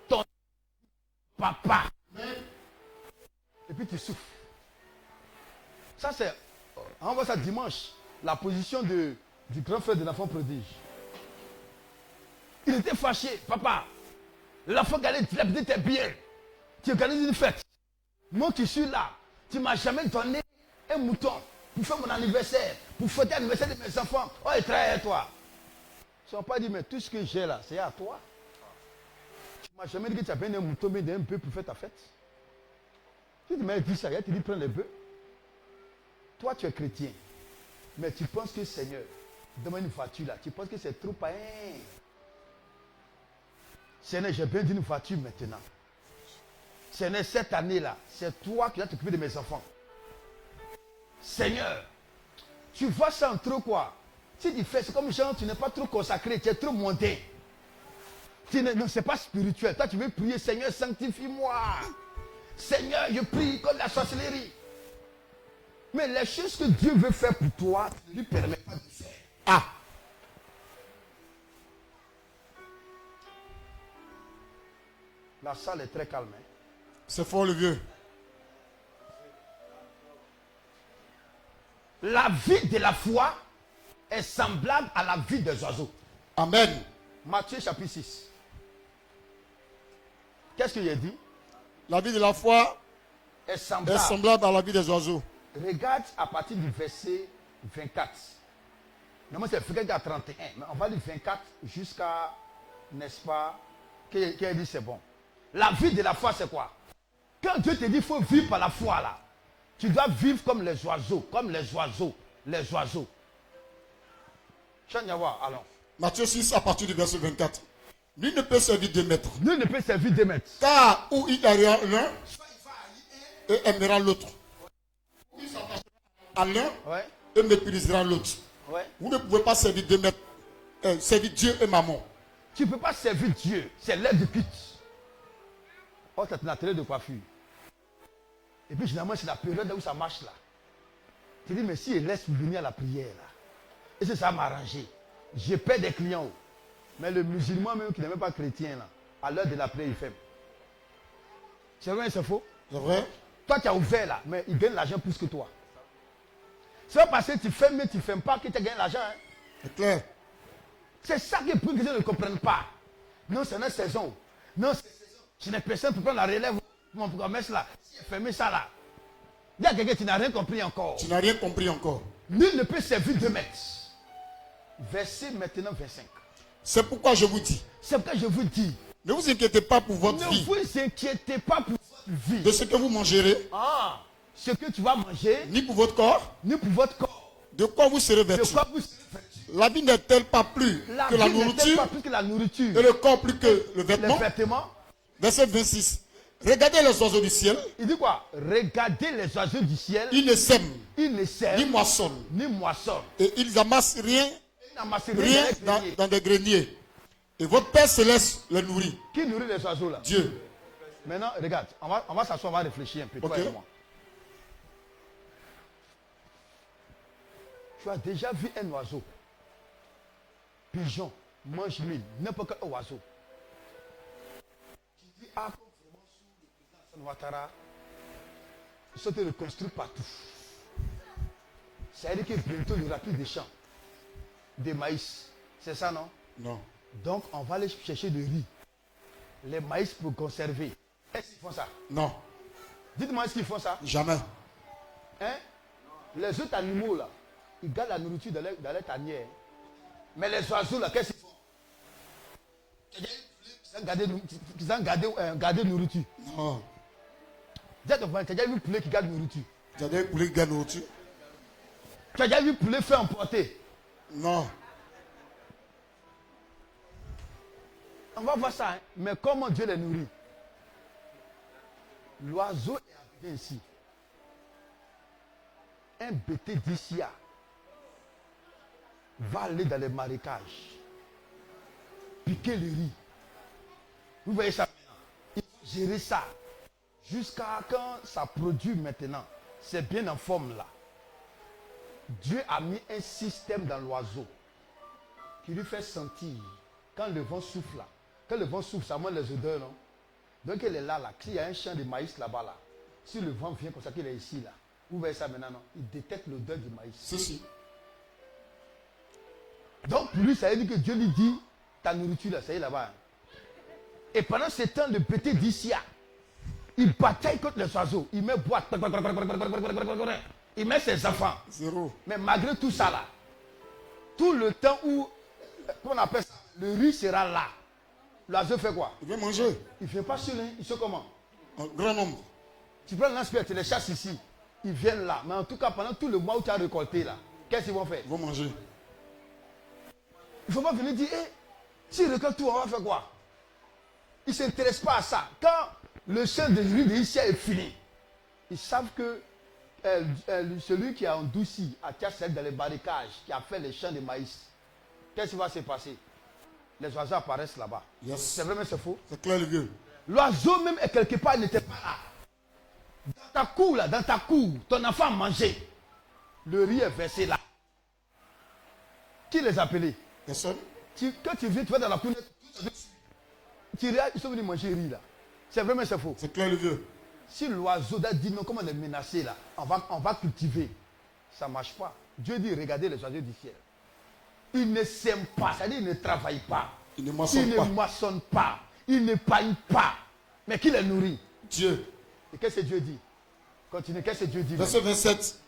Ton papa. Amen. Et puis tu souffres. Ça c'est, on voit ça dimanche, la position du grand frère de l'enfant prodige. Il était fâché, papa. L'enfant galère, tu l'as dit tes biens. Tu organises une fête. Moi qui suis là, tu ne m'as jamais donné un mouton pour faire mon anniversaire, pour fêter l'anniversaire de mes enfants. Oh, il travaille à toi. Ils ne sont pas dit, mais tout ce que j'ai là, c'est à toi. Tu ne m'as jamais dit que tu as bien un mouton, bien un bœuf pour faire ta fête. Tu m'as dit ça, tu dis prends les bœufs. Toi, tu es chrétien, mais tu penses que Seigneur, donne-moi une voiture là, tu penses que c'est trop païen. Seigneur, j'ai bien dit une voiture maintenant. Seigneur, cette année-là, c'est toi qui vas t'occuper de mes enfants. Seigneur, tu vois ça en trop quoi? Si tu fais, c'est comme genre, tu n'es pas trop consacré, tu es trop mondain. Non, c'est pas spirituel. Toi, tu veux prier, Seigneur, sanctifie-moi. Seigneur, je prie comme la sorcellerie. Mais les choses que Dieu veut faire pour toi, tu ne lui permets pas de faire. Ah! La salle est très calme. Hein? C'est fort le vieux. La vie de la foi est semblable à la vie des oiseaux. Amen. Matthieu chapitre 6. Qu'est-ce qu'il a dit? La vie de la foi Est est semblable. semblable à la vie des oiseaux. Regarde à partir du verset 24. Normalement c'est 24 à 31. Mais on va du 24 jusqu'à, n'est-ce pas, qui a dit c'est bon. La vie de la foi c'est quoi? Quand Dieu te dit qu'il faut vivre par la foi là, tu dois vivre comme les oiseaux. Comme les oiseaux. Les oiseaux. Allons. Matthieu 6 à partir du verset 24. Nul ne peut servir deux maîtres. Nul ne peut servir deux maîtres. Car ou il haïra l'un et aimera l'autre. Ou il s'attachera à l'un Ouais. et méprisera l'autre. Ouais. Vous ne pouvez pas servir deux maîtres. Servir Dieu et maman. Tu ne peux pas servir Dieu. C'est l'aide de pute. Oh, c'est un atelier de coiffure. Et puis généralement, c'est la période où ça marche là. Tu dis, mais si il laisse venir à la prière là, et ça va m'arranger. Je perds des clients. Mais le musulman même qui n'est même pas chrétien là, à l'heure de la prière, il fait. C'est vrai, c'est faux? C'est vrai? Toi, tu as ouvert là, mais il gagne l'argent plus que toi. C'est pas parce que tu fermes, mais tu ne fermes pas que tu gagnes l'argent. Hein? C'est clair. C'est ça que les gens ne comprennent pas. Non, c'est une saison. Non, c'est saison. Je n'ai personne pour prendre la relève pour mon commerce là. Si j'ai fermé ça là. Il y a quelqu'un qui n'a rien compris encore. Tu n'as rien compris encore. Nul ne peut servir 2 maîtres. Verset maintenant 25. C'est pourquoi je vous dis, C'est pourquoi je vous dis, ne vous inquiétez pas pour votre ne vie, vous inquiétez pas pour votre vie. de ce que vous mangerez, Ce que tu vas manger, ni pour votre corps, ni pour votre corps. de quoi vous serez De vêtus. quoi vous serez vêtus. La vie n'est-elle pas plus La que la vie n'est-elle nourriture pas plus que la nourriture. et le corps plus que le Les vêtement? vêtements. Verset 26. Regardez les oiseaux du ciel, Il dit quoi? Regardez les oiseaux du ciel. ils ne sèment, Ils ne ni sèment, moissonnent, ni moissonnent. et ils amassent rien, Ils n'amassent rien rien dans les greniers. dans des greniers. Et votre Père céleste les nourrit. Qui nourrit les oiseaux là? Dieu. Maintenant, regarde, on va s'asseoir, on va réfléchir un peu, toi Ok. et moi. Tu as déjà vu un oiseau, pigeon, mange mille, n'importe quel oiseau. Tu dis, ah, comme vraiment sous le président Hassan Ouattara, ils sont reconstruits partout. Ça veut dire que bientôt il n'y aura plus de champs, de maïs. C'est ça, non? Non. Donc, on va aller chercher du riz, les maïs pour conserver. Est-ce qu'ils font ça? Non. Dites-moi, est-ce qu'ils font ça? Jamais. Hein? Les autres animaux, là, ils gardent la nourriture dans leur tanière. Mais les oiseaux, là, qu'est-ce qu'ils font? Ils ont gardé nourriture. Non. Tu as déjà vu un poulet qui garde nourriture? Tu as des poulets qui gagnent nourriture? Tu as déjà vu un poulet fait emporter? Non. On va voir ça, hein? Mais comment Dieu les nourrit? L'oiseau est arrivé ici. Un bêté d'ici va aller dans les marécages, piquer le riz. Vous voyez ça maintenant? Il faut gérer ça jusqu'à quand ça produit maintenant. C'est bien en forme là. Dieu a mis un système dans l'oiseau qui lui fait sentir quand le vent souffle là. Quand le vent souffle, ça monte les odeurs, non? Donc il est là, là. S'il y a un champ de maïs là-bas, là, si le vent vient comme ça qu'il est ici, là, vous voyez ça maintenant, non? Il détecte l'odeur du maïs. Si. Donc pour lui, ça veut dire que Dieu lui dit, ta nourriture là, ça y est là-bas. Hein. Et pendant ce temps, le petit d'ici, il bataille contre les oiseaux. Il met boîte. Il met ses enfants. Zéro. Mais malgré tout ça là, tout le temps où, comment on appelle ça, le riz sera là. L'oiseau fait quoi? Il vient manger. Il ne fait pas seul, hein. Il fait comment? En grand nombre. Tu prends l'inspecteur, tu les chasses ici. Ils viennent là. Mais en tout cas, pendant tout le mois où tu as récolté là, qu'est-ce qu'ils vont faire? Ils vont manger. Il ne faut pas venir dire, si ils récoltent tout, on va faire quoi? Ils ne s'intéressent pas à ça. Quand le champ de riz d'ici est fini, ils savent que celui qui a endouci, a cassé dans les barricages, qui a fait les champs de maïs, qu'est-ce qui va se passer? Les oiseaux apparaissent là-bas. Yes. C'est vrai, mais c'est faux. C'est clair, le vieux. L'oiseau même est quelque part, il n'était pas là. Dans ta cour, là, dans ta cour, ton enfant a mangé. Le riz est versé là. Qui les a appelés? Personne. Quand tu viens, tu vas dans la cour, ils sont venus manger le riz là. C'est vrai, mais c'est faux. C'est clair, le vieux. Si l'oiseau dit non, comment on est menacé là, on va cultiver. Ça ne marche pas. Dieu dit, regardez les oiseaux du ciel. Ils ne sèment pas, c'est-à-dire ils ne travaillent pas. Ils ne moissonnent pas. Ils ne moissonnent pas. Ils ne paillent pas. Mais qui les nourrit? Dieu. Et qu'est-ce que Dieu dit? Continue, qu'est-ce que Dieu dit? Verset 27.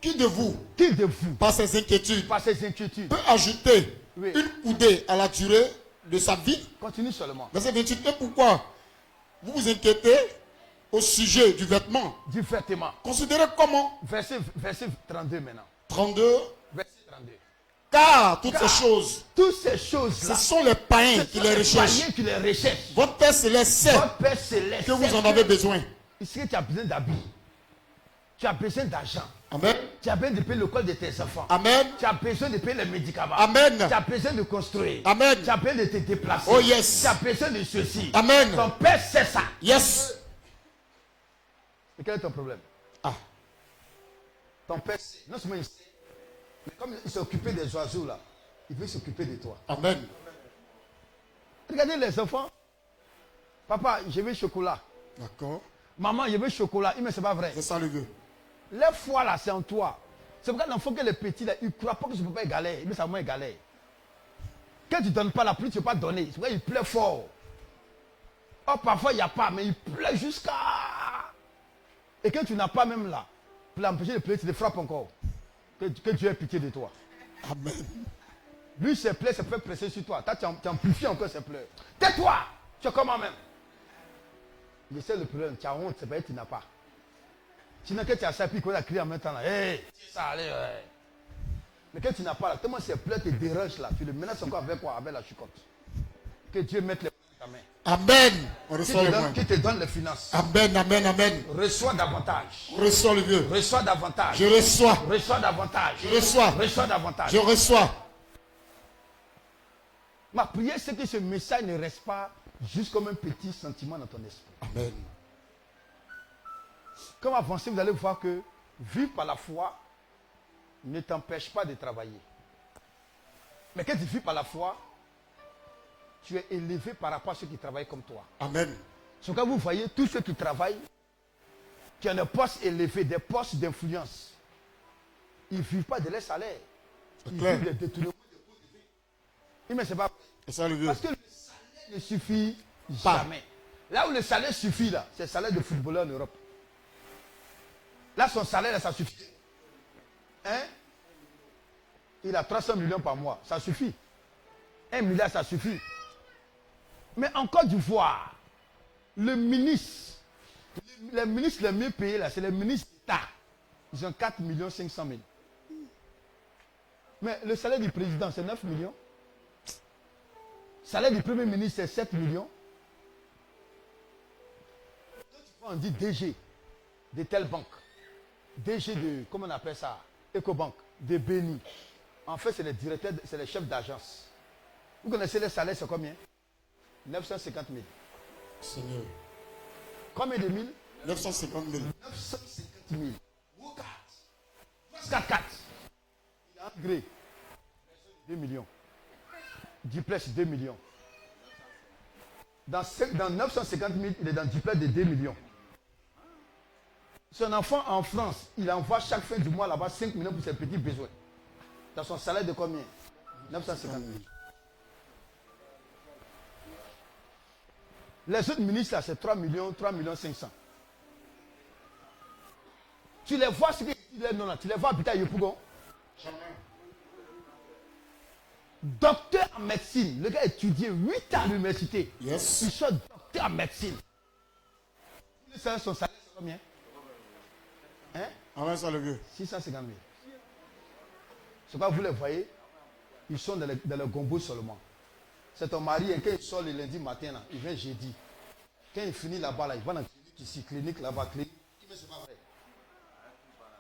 Qui de vous, Qui de vous, par ses inquiétudes, par ses inquiétudes, peut ajouter Oui. une coudée à la durée de sa vie? continue seulement. Verset 28. Et pourquoi vous vous inquiétez au sujet du vêtement? Dis fermement. Considérez comment. Verset 32 maintenant. 32. Verset 32. Car toutes Car ces choses, toutes ces choses-là, ce sont les païens ce qui sont les les recherchent. païens qui les recherchent. Votre Père Céleste sait Votre Père Céleste que vous sait en avez besoin. Ici, tu as besoin d'habits. Tu as besoin d'argent. Amen. Tu as besoin de payer l'école de tes enfants. Amen. Tu as besoin de payer les médicaments. Amen. Tu as besoin de construire. Amen. Tu as besoin de te déplacer. Oh, yes. Tu as besoin de ceci. Amen. Ton Père sait ça. Yes. Et quel est ton problème? Ah. Ton Père sait. Non seulement il sait, mais comme il s'est occupé des oiseaux là, il veut s'occuper de toi. Amen. Regardez les enfants. Papa, je veux chocolat. D'accord. Maman, je veux chocolat. Mais c'est pas vrai. C'est ça le vieux. Les foi là, c'est en toi. C'est pourquoi l'enfant que les petits là, ils ne croient pas que ce papa est galère. Mais ça va galère. Quand tu ne donnes pas la pluie, tu ne peux pas donner. C'est pourquoi il pleut fort. Oh, parfois il n'y a pas, mais il pleut jusqu'à. Et quand tu n'as pas même là, pour l'empêcher de pleurer, tu te frappes encore. Que Dieu ait pitié de toi. Amen. Lui, ses plaies se fait presser sur toi. Toi, tu amplifies encore ses pleurs. Tais-toi. Tu es comme moi-même. Je sais le problème. Tu as honte. C'est pas que tu n'as pas. Sinon, que tu as ça, puis qu'on a crié en même temps. Là, hey, ça allait. Ouais. Mais que tu n'as pas là, tellement ces pleurs te dérangent là. Tu le menaces encore avec quoi? Avec la chicotte. Que Dieu mette les mains dans ta main. Amen. On reçoit le moins. Qui te donne les finances. Amen, amen, amen. Reçois davantage. On reçoit le Dieu. Reçois davantage. Je reçois. Reçois davantage. Je reçois. Reçois davantage. Je reçois. Ma prière, c'est que ce message ne reste pas juste comme un petit sentiment dans ton esprit. Amen. Comme avancé, vous allez voir que vivre par la foi ne t'empêche pas de travailler. Mais quand tu vis par la foi, tu es élevé par rapport à ceux qui travaillent comme toi. Amen. Donc quand vous voyez tous ceux qui travaillent, qui ont des postes élevés, des postes d'influence, ils ne vivent pas de leur salaire. Ils clair. vivent des détournements de pots de vie. Mais c'est pas Et ça, le Dieu. parce que le salaire ne suffit jamais. Là où le salaire suffit, là, c'est le salaire de footballeur en Europe. Là, son salaire, là, ça suffit. Hein? Il a 300 millions par mois. Ça suffit. 1 milliard, ça suffit. Mais en Côte d'Ivoire, le ministre, les ministres les mieux payés, là, c'est les ministres d'État. Ils ont 4 500 000. Mais le salaire du président, c'est 9 millions. Le salaire du premier ministre, c'est 7 millions. On dit DG de telle banque. DG de, comment on appelle ça? Ecobank, de Béni. En fait, c'est les directeurs, c'est les chefs d'agence. Vous connaissez les salaires, c'est combien? 950 000. Seigneur. Combien de mille? 950 000. 950 000. 4-4. Il a un gré. 2 millions. Duplex, 2 millions. Dans 950 000, il est dans duplex de 2 millions. Son enfant en France, il envoie chaque fin du mois là-bas 5 millions pour ses petits besoins. Dans son salaire de combien? 950 000. Les autres ministres, là, c'est 3 millions 500. Tu les vois, ce qu'ils disent, non, tu les vois habiter à Yopougon. Docteur en médecine. Le gars a étudié 8 ans à l'université. Yes. Il soit docteur en médecine. Son salaire, c'est combien? Hein? Amen, ça le Dieu. 650 000. C'est quoi, vous les voyez? Ils sont dans le gombo seulement. C'est ton mari, quand il sort le lundi matin, là, il vient jeudi. Quand il finit là-bas, là, il va dans la clinique ici, clinique là-bas, clinique. Mais c'est pas vrai.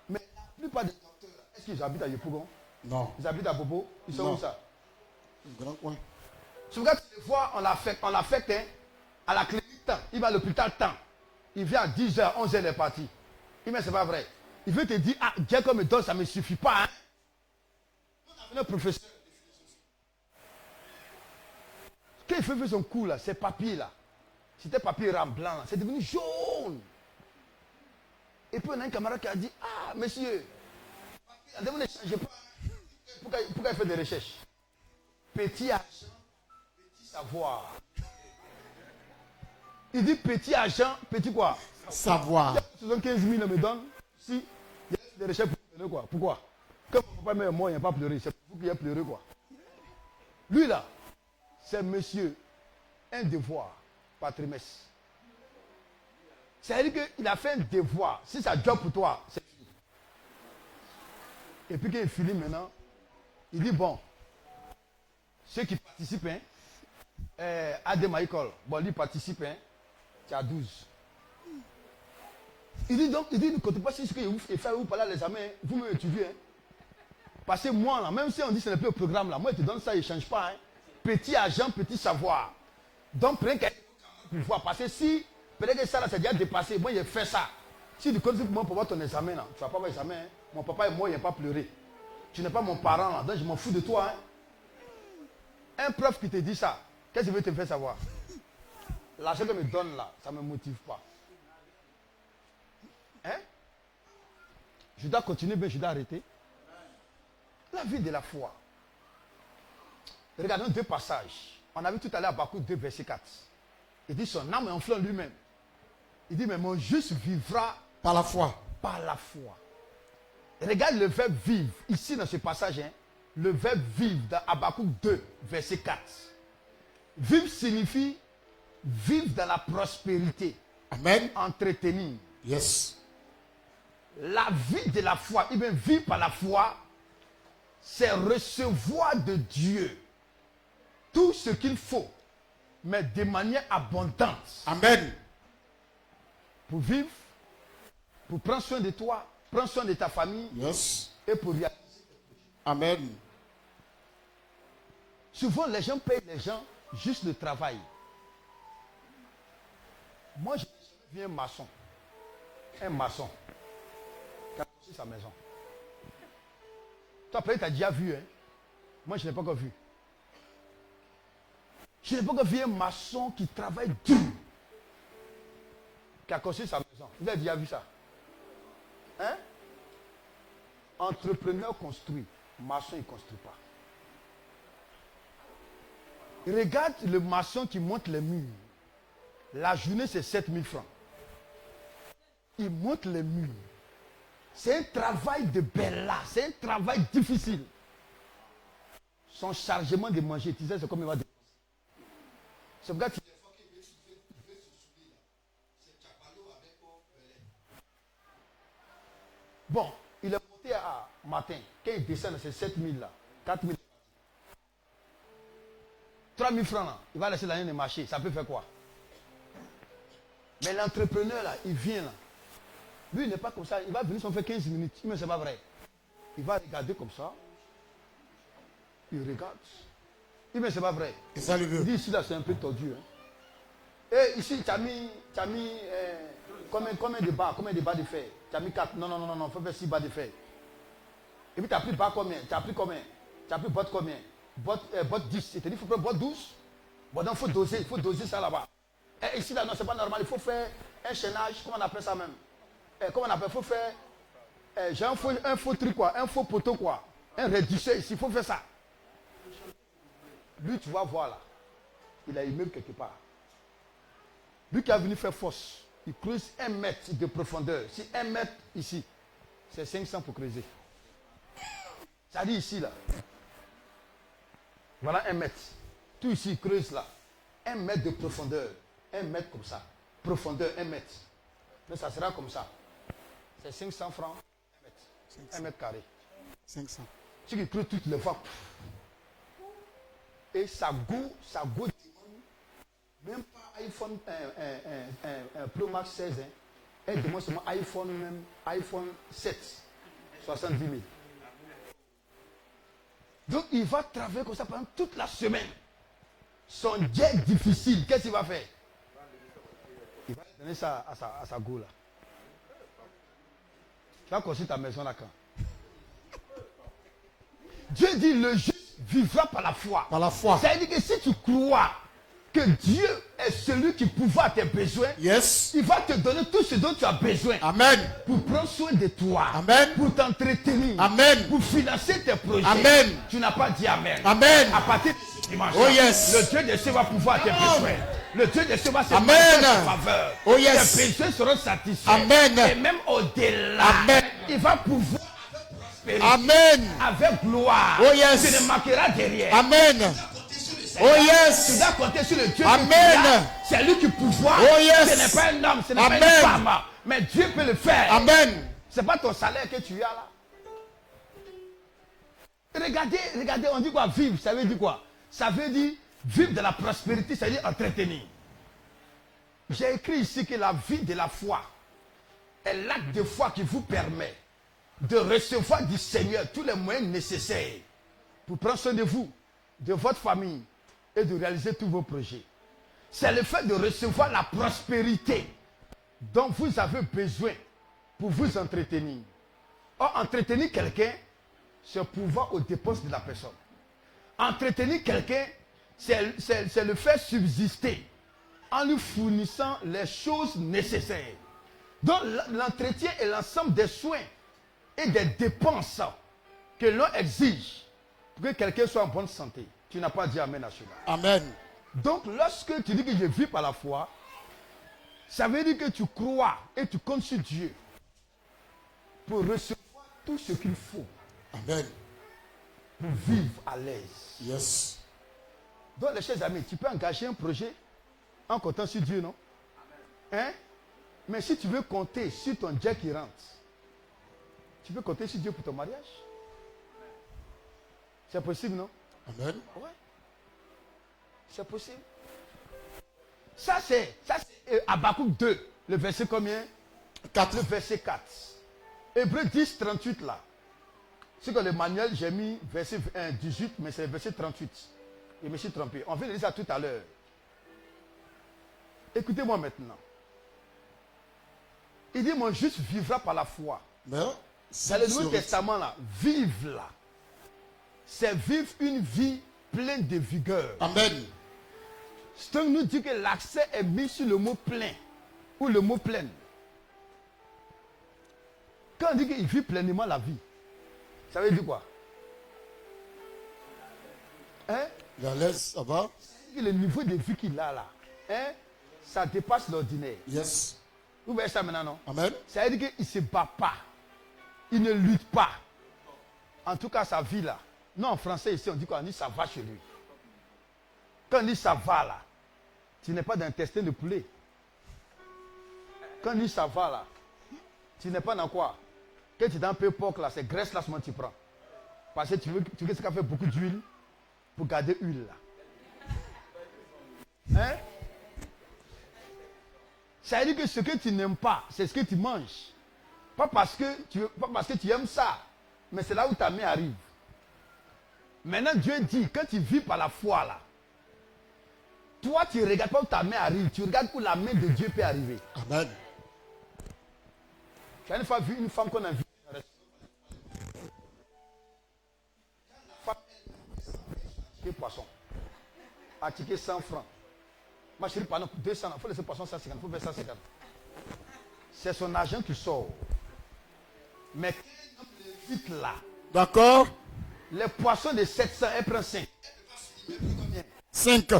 Mais la plupart des docteurs, est-ce qu'ils habitent à Yopougon? Non. Ils habitent à Bobo? Ils sont Non. où ça? Grand coin. Tu regardes, tu les vois, on l'affecte hein, à la clinique temps. Il va à l'hôpital temps. Il vient à 10h, 11h, il est parti. Il mais c'est pas vrai. Il veut te dire, ah, Dieu comme me donne, ça ne me suffit pas. Hein? On a un professeur. Quand il fait son cours, là, ces papiers là, c'était papier rame blanc, là, c'est devenu jaune. Et puis on a un camarade qui a dit, ah, monsieur, vous ne changez pas. Pourquoi il fait des recherches? Petit argent, petit savoir. Il dit petit argent, petit quoi? Savoir. 75 000 me donne. Si, il y a des recherches pour pleurer quoi? Pourquoi? Comme mon papa est mort, il n'a pas pleuré. C'est pour vous qui avez pleuré quoi? Lui là, c'est monsieur, un devoir par trimestre. C'est-à-dire qu'il a fait un devoir. Si ça job pour toi, c'est fini. Et puis quand il finit maintenant, il dit bon, ceux qui participent, hein, Adema École, bon, lui participe, hein, tu as 12. Il dit donc, ne comptez pas sur ce que vous faites, vous parlez à l'examen, vous me étudiez. Hein. Parce que moi, là, même si on dit que ce n'est plus au programme, là, moi, je te donne ça, il ne change pas. Hein. Petit argent, petit savoir. Donc, prenez quelqu'un pour voir. Parce que si, peut-être que ça, là, c'est déjà dépassé, moi, j'ai fait ça. Si tu comptes pour moi pour voir ton examen, là, tu ne vas pas avoir l'examen. Hein. Mon papa et moi, il n'a pas pleuré. Tu n'es pas mon parent, là, donc je m'en fous de toi. Hein. Un prof qui te dit ça, qu'est-ce qu'il veut te faire savoir? L'argent que me donne là, ça ne me motive pas. Hein? Je dois continuer, mais je dois arrêter. La vie de la foi. Regardons 2 passages. On a vu tout à l'heure à Habakkuk 2, verset 4. Il dit son âme est enflée en lui-même. Il dit, mais mon juste vivra Par la foi. par la foi. Regarde le verbe vivre, ici dans ce passage, hein, le verbe vivre dans Habakkuk 2, verset 4. Vivre signifie vivre dans la prospérité. Amen. Entretenir. Yes. La vie de la foi, et bien vivre par la foi, c'est recevoir de Dieu tout ce qu'il faut, mais de manière abondante. Amen. Pour vivre, pour prendre soin de toi, prendre soin de ta famille, Yes. et pour réaliser. Amen. Souvent, les gens payent les gens juste le travail. Moi, j'ai vu un maçon qui a construit sa maison. Toi, peut-être, tu as déjà vu, hein? Moi, je n'ai pas encore vu. Je n'ai pas encore vu un maçon qui travaille dur, qui a construit sa maison. Vous avez déjà vu ça? Hein? Entrepreneur construit, maçon, il ne construit pas. Regarde le maçon qui monte les murs. La journée, c'est 7000 francs. Il monte les murs. C'est un travail de bella. C'est un travail difficile. Son chargement de manger, tu sais, c'est comme il va dépenser. C'est pourquoi tu... Bon, il est monté à matin. Quand il descend, c'est 7000 là. 4000. 3000 francs là. Il va laisser l'année de marcher. Ça peut faire quoi? Mais l'entrepreneur là, il vient là. Lui, il n'est pas comme ça. Il va venir, ça fait 15 minutes. Mais c'est pas vrai. Il va regarder comme ça. Il regarde. Mais c'est pas vrai. Et ça le veut. Il dit ici là, c'est un peu tordu. Hein. Et ici, tu as mis combien de barres de fer? Tu as mis 4. Non, il faut faire 6 barres de fer. Et puis tu as pris barres combien? Tu as pris combien? Tu as pris botte combien? Botte 10. Il te dit, il faut prendre botte 12. Bon, donc il faut doser ça là-bas. Et ici là, non, c'est pas normal. Il faut faire un chaînage, comment on appelle ça même? Comment on appelle? Il faut faire, j'ai un faux truc quoi, un faux poteau quoi. Un réducteur ici, il faut faire ça. Lui, tu vas voir là. Il a immeuble quelque part. Lui qui a venu faire force, il creuse 1 mètre de profondeur. Si 1 mètre ici, c'est 500 pour creuser. Ça dit ici là. Voilà 1 mètre. Tout ici, il creuse là. 1 mètre de profondeur. 1 mètre comme ça. Profondeur 1 mètre. Mais ça sera comme ça. C'est 500 francs 1 mètre. 1 mètre carré. 500. Ce qui creuse toutes les fois. Et ça go même pas iPhone Pro Max 16. Hein. Elle demande seulement iPhone 7. 70 000. Donc il va travailler comme ça pendant toute la semaine. Son jet difficile, qu'est-ce qu'il va faire? Il va donner ça à sa go là. Tu vas construire ta maison là quand? Dieu dit le juste vivra par la foi. Par la foi. Ça veut dire que si tu crois que Dieu est celui qui pourvoit tes besoins, Yes. il va te donner tout ce dont tu as besoin. Amen. Pour prendre soin de toi. Amen. Pour t'entretenir. Amen. Pour financer tes projets. Amen. Tu n'as pas dit Amen. Amen. À partir de ce dimanche, Oh yes. le Dieu de cieux va pouvoir tes besoins. Le Dieu de cieux va se Amen. mettre en faveur. Oh yes. Tes besoins seront satisfaits. Amen. Et même au-delà, Amen. il va pouvoir prospérer. Amen. Avec gloire. Oh yes. Tu ne manqueras de rien. Amen. Oh Tu yes. dois compter sur le Dieu. Amen. C'est lui qui pouvoir. Oh yes. Ce n'est pas un homme, ce n'est Amen. pas une femme. Mais Dieu peut le faire. Amen. Ce n'est pas ton salaire que tu as là. Regardez, on dit quoi? Vivre, ça veut dire quoi? Ça veut dire vivre de la prospérité, ça veut dire entretenir. J'ai écrit ici que la vie de la foi est l'acte de foi qui vous permet de recevoir du Seigneur tous les moyens nécessaires pour prendre soin de vous, de votre famille et de réaliser tous vos projets. C'est le fait de recevoir la prospérité dont vous avez besoin pour vous entretenir. Or, entretenir quelqu'un, c'est pouvoir aux dépenses de la personne. Entretenir quelqu'un, c'est le faire subsister en lui fournissant les choses nécessaires. Donc, l'entretien est l'ensemble des soins et des dépenses que l'on exige pour que quelqu'un soit en bonne santé. Tu n'as pas dit Amen à cela. Amen. Donc, lorsque tu dis que je vis par la foi, ça veut dire que tu crois et tu comptes sur Dieu pour recevoir tout ce qu'il faut Amen. pour vivre à l'aise. Yes. Donc, les chers amis, tu peux engager un projet en comptant sur Dieu, non? Hein? Mais si tu veux compter sur ton Dieu qui rentre, tu peux compter sur Dieu pour ton mariage. C'est possible, non? Amen. Ouais. C'est possible. Ça, c'est Habakkuk 2, le verset combien? 4. Le verset 4. Hébreux 10, 38 là. C'est que le manuel, j'ai mis verset 1, 18, mais c'est le verset 38. Je me suis trompé. On vient de lire ça tout à l'heure. Écoutez-moi maintenant. Il dit, mon juste vivra par la foi. Mais, Dans le Nouveau Testament, là, vivre là, c'est vivre une vie pleine de vigueur. Amen. Strong nous dit que l'accent est mis sur le mot plein ou le mot pleine. Quand on dit qu'il vit pleinement la vie, ça veut dire quoi? Hein? Il est à l'aise, ça va? Le niveau de vie qu'il a là, hein? Ça dépasse l'ordinaire. Yes. Vous voyez ça maintenant, non? Amen. Ça veut dire qu'il ne se bat pas. Il ne lutte pas. En tout cas, sa vie là. Non, en français, ici, on dit quoi? On dit ça va chez lui. Quand on dit ça va là, tu n'es pas dans un intestin de poulet. Quand on dit ça va là, tu n'es pas dans quoi? Quand tu es dans un peu porc là, c'est graisse là seulement tu prends. Parce que tu veux que ça fait beaucoup d'huile pour garder l'huile là. Hein? Ça veut dire que ce que tu n'aimes pas, c'est ce que tu manges. Pas parce que tu aimes ça, mais c'est là où ta main arrive. Maintenant, Dieu dit, quand tu vis par la foi là, toi tu ne regardes pas où ta main arrive, tu regardes où la main de Dieu peut arriver. Amen. Tu as une fois vu une femme qu'on a vue. Poisson. A tiqué 100 francs. Ma chérie, pardon, 200. Il faut laisser poisson 150. Il faut faire 150. C'est son argent qui sort. Mais quand le vite là, D'accord. les poissons de 700, elle prend 5. 5.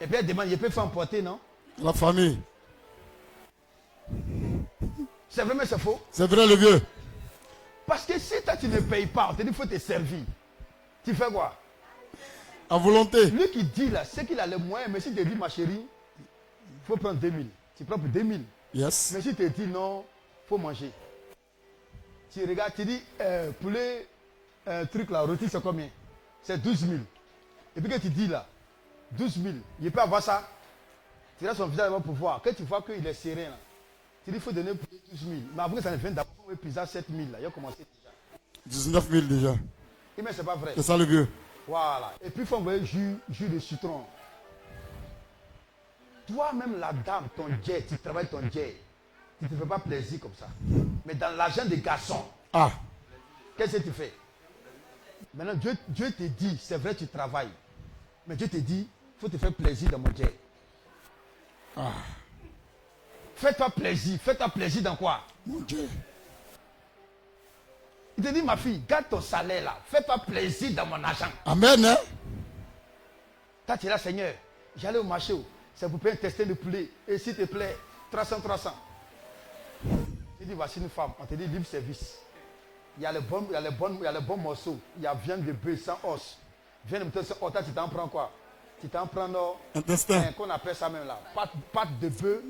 Et puis elle demande, il peut faire emporter, non? La famille. C'est vrai, mais c'est faux. C'est vrai, le vieux. Parce que si toi tu ne payes pas, on te dit qu'il faut te servir. Tu fais quoi? À volonté. Lui qui dit là, c'est qu'il a les moyens, mais si tu dis ma chérie, il faut prendre 2000. Tu prends pour 2000. Yes. Mais si tu dis non, il faut manger. Tu regardes, tu dis, poulet, truc là, rôti c'est combien? C'est 12 000. Et puis que tu dis là, 12 000, il peut avoir ça. Tu as son visage pour voir. Quand tu vois qu'il est serré là, tu dis qu'il faut donner 12 000. Mais après ça ne vient d'abord, il pisa 7 000 là. Il a commencé déjà. 19 000 déjà. Mais c'est pas vrai. C'est ça le vieux. Voilà. Et puis il faut envoyer jus de citron. Toi-même, la dame, ton jet, tu travailles ton jet. Tu ne te fais pas plaisir comme ça. Mais dans l'argent des garçons, Ah. qu'est-ce que tu fais? Maintenant, Dieu te dit, c'est vrai, tu travailles. Mais Dieu te dit, il faut te faire plaisir dans mon jet. Ah. Fais-toi plaisir. Fais-toi plaisir dans quoi? Mon Dieu. Il te dit, ma fille, garde ton salaire là. Fais-toi plaisir dans mon argent. Amen, hein? Toi, tu es là, Seigneur. J'allais au marché. C'est pour payer un testin de poulet. Et s'il te plaît, 300. Tu dis, voici une femme. On te dit, libre service. Il y a les bons morceaux. Il y a viande de bœuf sans os. Viande de bœuf sans os. Toi, tu t'en prends quoi? Tu t'en prends intestin. Qu'on appelle ça même là. Pâte de bœuf.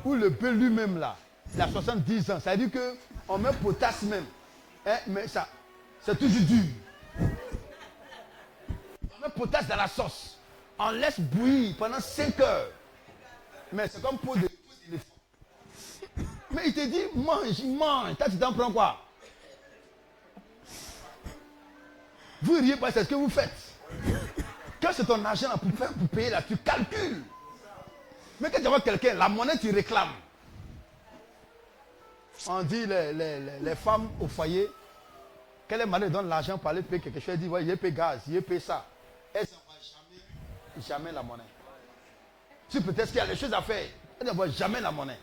Ou le bœuf lui-même là. Il a 70 ans. Ça veut dire qu'on met potasse même. Hein, mais ça, c'est toujours dur. On met potasse dans la sauce. On laisse bouillir pendant 5 heures. Mais c'est comme peau d'éléphant. Mais il te dit, mange. Toi, tu t'en prends quoi? Vous riez pas, c'est ce que vous faites. Quand c'est ton argent là, pour payer là, tu calcules. Mais quand tu vois quelqu'un, la monnaie, tu réclames. On dit les femmes au foyer, quand les maris donnent l'argent pour aller payer quelque chose, elles disent, ouais, il paye gaz, il paye ça. Elles ne voient jamais la monnaie. Si peut-être qu'il y a des choses à faire, elles ne voient jamais la monnaie.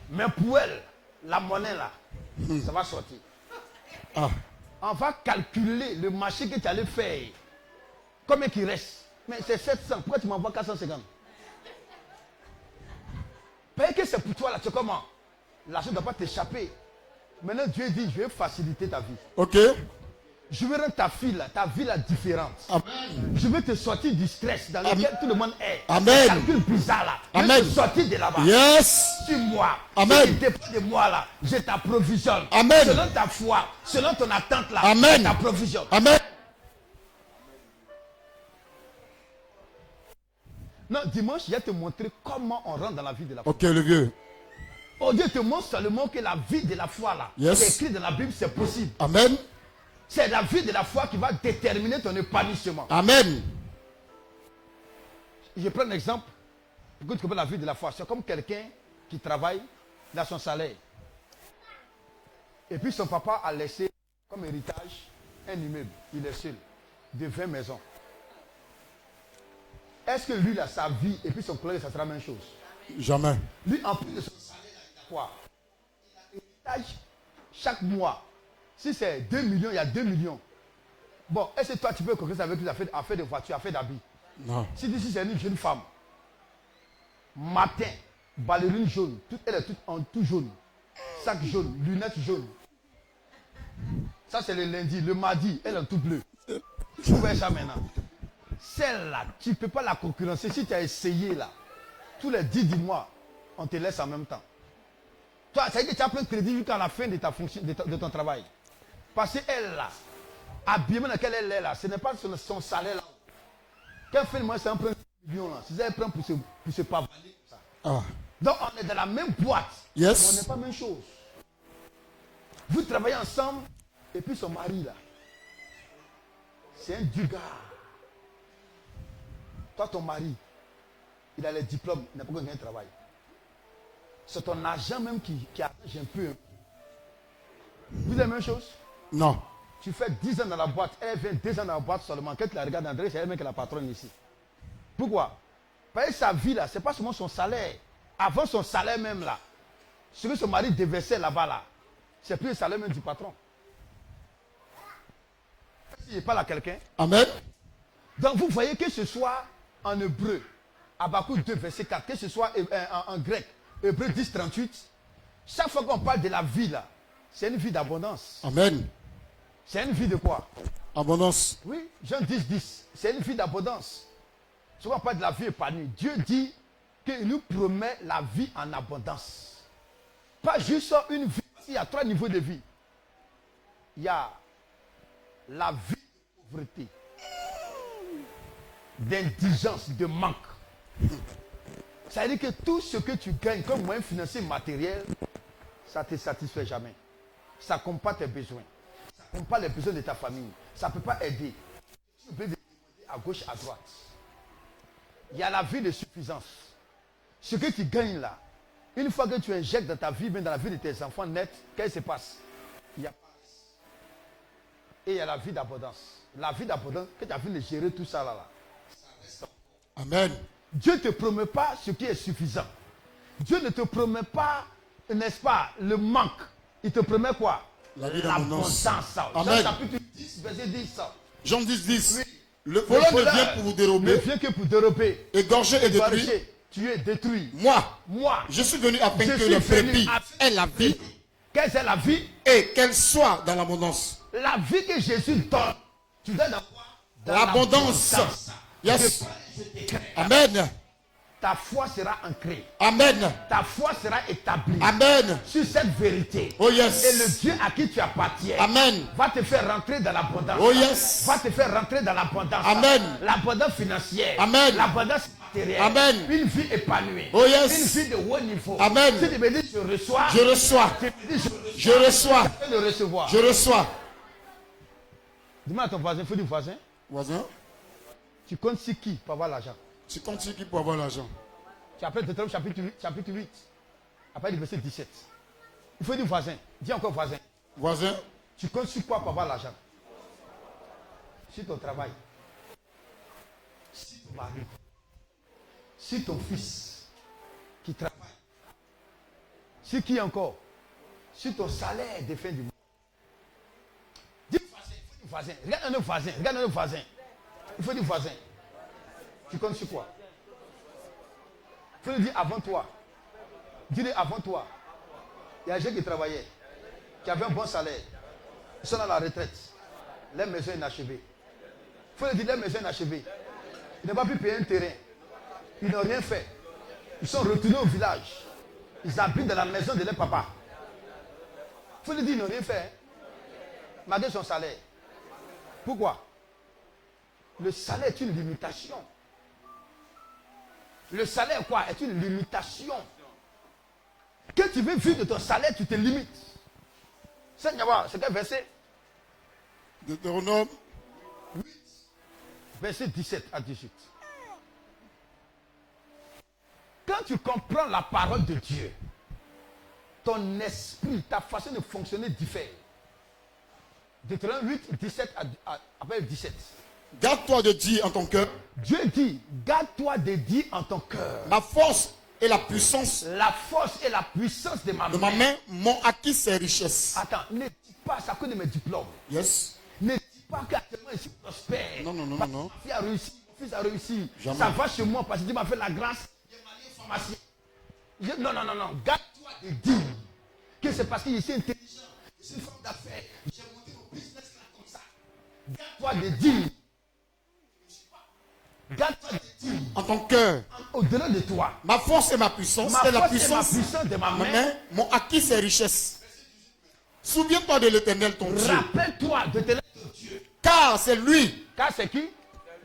Mais pour elles, la monnaie là, ça va sortir. Ah. On va calculer le marché que tu allais faire. Combien qu'il reste? Mais c'est 700. Pourquoi tu m'envoies 450? Parce que c'est pour toi là, tu sais comment? L'argent ne doit pas t'échapper. Maintenant, Dieu dit, je vais faciliter ta vie. Ok. Je vais rendre ta vie là différente. Amen. Je vais te sortir du stress dans lequel tout le monde est. Amen. Calcul bizarre là. Je vais Amen. te sortir de là-bas. Yes. Sur moi. Amen. Si tu dépends de moi là, je t'approvisionne. Amen. Selon ta foi, selon ton attente là, Amen. je t'approvisionne. Amen. Non, dimanche, je vais te montrer comment on rentre dans la vie de la foi. Ok, le vieux. Oh, Dieu te montre seulement que la vie de la foi là, Yes. qui est écrit dans la Bible, c'est possible. Amen. C'est la vie de la foi qui va déterminer ton épanouissement. Amen. Je prends un exemple pour que tu comprennes la vie de la foi. C'est comme quelqu'un qui travaille, il a son salaire. Et puis son papa a laissé comme héritage un immeuble. Il est seul, de 20 maisons. Est-ce que lui, là, sa vie et puis son collègue, ça sera la même chose? Jamais. Lui, en plus de son salaire, il a quoi? Il a un héritage chaque mois. Si c'est 2 millions, il y a 2 millions. Bon, est-ce que toi, tu peux concrétiser avec lui affaire de voiture, affaire d'habits? Non. Si d'ici c'est une jeune femme, matin, ballerine jaune, elle est toute en tout jaune, sac jaune, lunettes jaunes. Ça c'est le lundi, le mardi, elle est en tout bleu. Tu vois ça maintenant. Celle-là, tu ne peux pas la concurrencer. Si tu as essayé là, tous les 10 mois, on te laisse en même temps. Toi, ça veut dire que tu as plein de crédit jusqu'à la fin de ta fonction, de ton travail. Parce qu'elle là, habillement dans lequel elle est là, ce n'est pas son salaire là. Quand elle fait le mois, c'est un prend 1 million là. C'est ça qu'elle prend pour se pavaner comme ça. Ah. Donc on est dans la même boîte. Yes. Mais on n'est pas la même chose. Vous travaillez ensemble, et puis son mari là, c'est un du gars. Toi, ton mari, il a les diplômes, il n'a pas gagné un travail. C'est ton argent même qui arrange un peu. Vous avez la même chose? Non. Tu fais 10 ans dans la boîte, elle vient 2 ans dans la boîte seulement. Quand tu la regardes André, c'est elle-même qui est la patronne ici. Pourquoi? Parce que sa vie là, c'est pas seulement son salaire. Avant son salaire même là, ce que son mari déversait là-bas là, c'est plus le salaire même du patron. Il parle à quelqu'un. Amen. Donc vous voyez que ce soit en hébreu, Habakkuk 2, verset 4, que ce soit en grec, Hébreu 10, 38, chaque fois qu'on parle de la vie là, c'est une vie d'abondance. Amen. C'est une vie de quoi? Abondance. Oui, Jean 10, 10, c'est une vie d'abondance. Souvent on parle de la vie épanouie. Dieu dit qu'il nous promet la vie en abondance. Pas juste une vie. Il y a 3 niveaux de vie. Il y a la vie de pauvreté, d'indigence, de manque. Ça veut dire que tout ce que tu gagnes comme moyen financier matériel, ça ne te satisfait jamais. Ça ne compte pas tes besoins. Ça ne compte pas les besoins de ta famille. Ça ne peut pas aider. Tu peux demander à gauche, à droite. Il y a la vie de suffisance. Ce que tu gagnes là, une fois que tu injectes dans ta vie, même dans la vie de tes enfants nets, qu'est-ce qui se passe? Il y a et il y a la vie d'abondance. La vie d'abondance, que tu as vu de gérer tout ça là. Amen. Dieu ne te promet pas ce qui est suffisant. Dieu ne te promet pas, n'est-ce pas, le manque. Il te promet quoi? La vie d'abondance. Amen. Jean chapitre 10, verset 10. Jean 10, 10. Oui. Le voleur ne vient pour vous ne dérober, vient que pour dérober, égorger et détruire. tu es détruit. Moi, je suis venu afin que le brebis ait la vie Quelle est la vie? et qu'elle soit dans l'abondance. La vie que Jésus donne, tu donnes dans quoi? Dans L'abondance. Yes. Amen. Ta foi sera ancrée. Amen. Ta foi sera établie Amen. sur cette vérité. Oh yes. Et le Dieu à qui tu appartiens Amen. va te faire rentrer dans l'abondance. Oh yes. Va te faire rentrer dans l'abondance. Amen. L'abondance financière. Amen. L'abondance matérielle. Amen. Une vie épanouie. Oh yes. Une vie de haut niveau. Amen. Si tu me dis je reçois. Je reçois. Tu me dis Je reçois. je vais le recevoir. Je reçois. Dis-moi à ton voisin, il faut dire voisin. Voisin, Tu comptes sur qui pour avoir l'argent? tu comptes sur qui pour avoir l'argent? Tu appelles Deutéronome chapitre 8. Après le verset 17. Il faut dire voisin. Dis encore voisin. Voisin, Tu comptes sur quoi pour avoir l'argent? Sur ton travail. Sur ton mari. Sur ton fils qui travaille. Sur qui encore? Sur ton salaire de fin du mois. Dis voisin. Il faut dire voisin. Regarde un autre voisin. Regarde un autre voisin. Il faut dire voisin. Tu comptes sur quoi? Il faut le dire avant toi. Dis-le avant toi. Il y a des gens qui travaillaient. qui avaient un bon salaire. Ils sont dans la retraite. Leur maison est inachevée. Il faut le dire, leur maison est inachevée. Ils n'ont pas pu payer un terrain. Ils n'ont rien fait. Ils sont retournés au village. Ils habitent dans la maison de leur papa. Il faut le dire, ils n'ont rien fait. Malgré son salaire. Pourquoi? Le salaire est une limitation. Le salaire quoi? Est une limitation. Quand tu veux vivre de ton salaire, tu te limites. C'est quel verset? Deutéronome 8. Verset 17 à 18. Quand tu comprends la parole de Dieu, ton esprit, ta façon de fonctionner diffère. Deutéronome 8, 17 à 17. Garde-toi de dire en ton cœur. Dieu dit, garde-toi de dire en ton cœur. Ma force et la puissance La force et la puissance de ma main. M'ont acquis ces richesses. Attends, ne dis pas ça que de mes diplômes. Yes. Ne dis pas qu'actuellement ici prospère. Non. Mon fils a réussi. Mon fils a réussi. Jamais. Ça va chez moi parce que Dieu m'a fait la grâce. J'ai marié une pharmacien. Non. Garde-toi de dire que c'est parce que je suis intelligent. Je suis une femme d'affaires. J'ai monté mon business là comme ça. Garde-toi de dire. Garde-toi de dire. En ton cœur. Au-delà de toi. Ma force et ma puissance Ma et la force et ma puissance puissance de ma main m'ont acquis ces richesses. Souviens-toi de l'Éternel ton Dieu. Rappelle-toi de ton Dieu. Car c'est lui. Car c'est qui?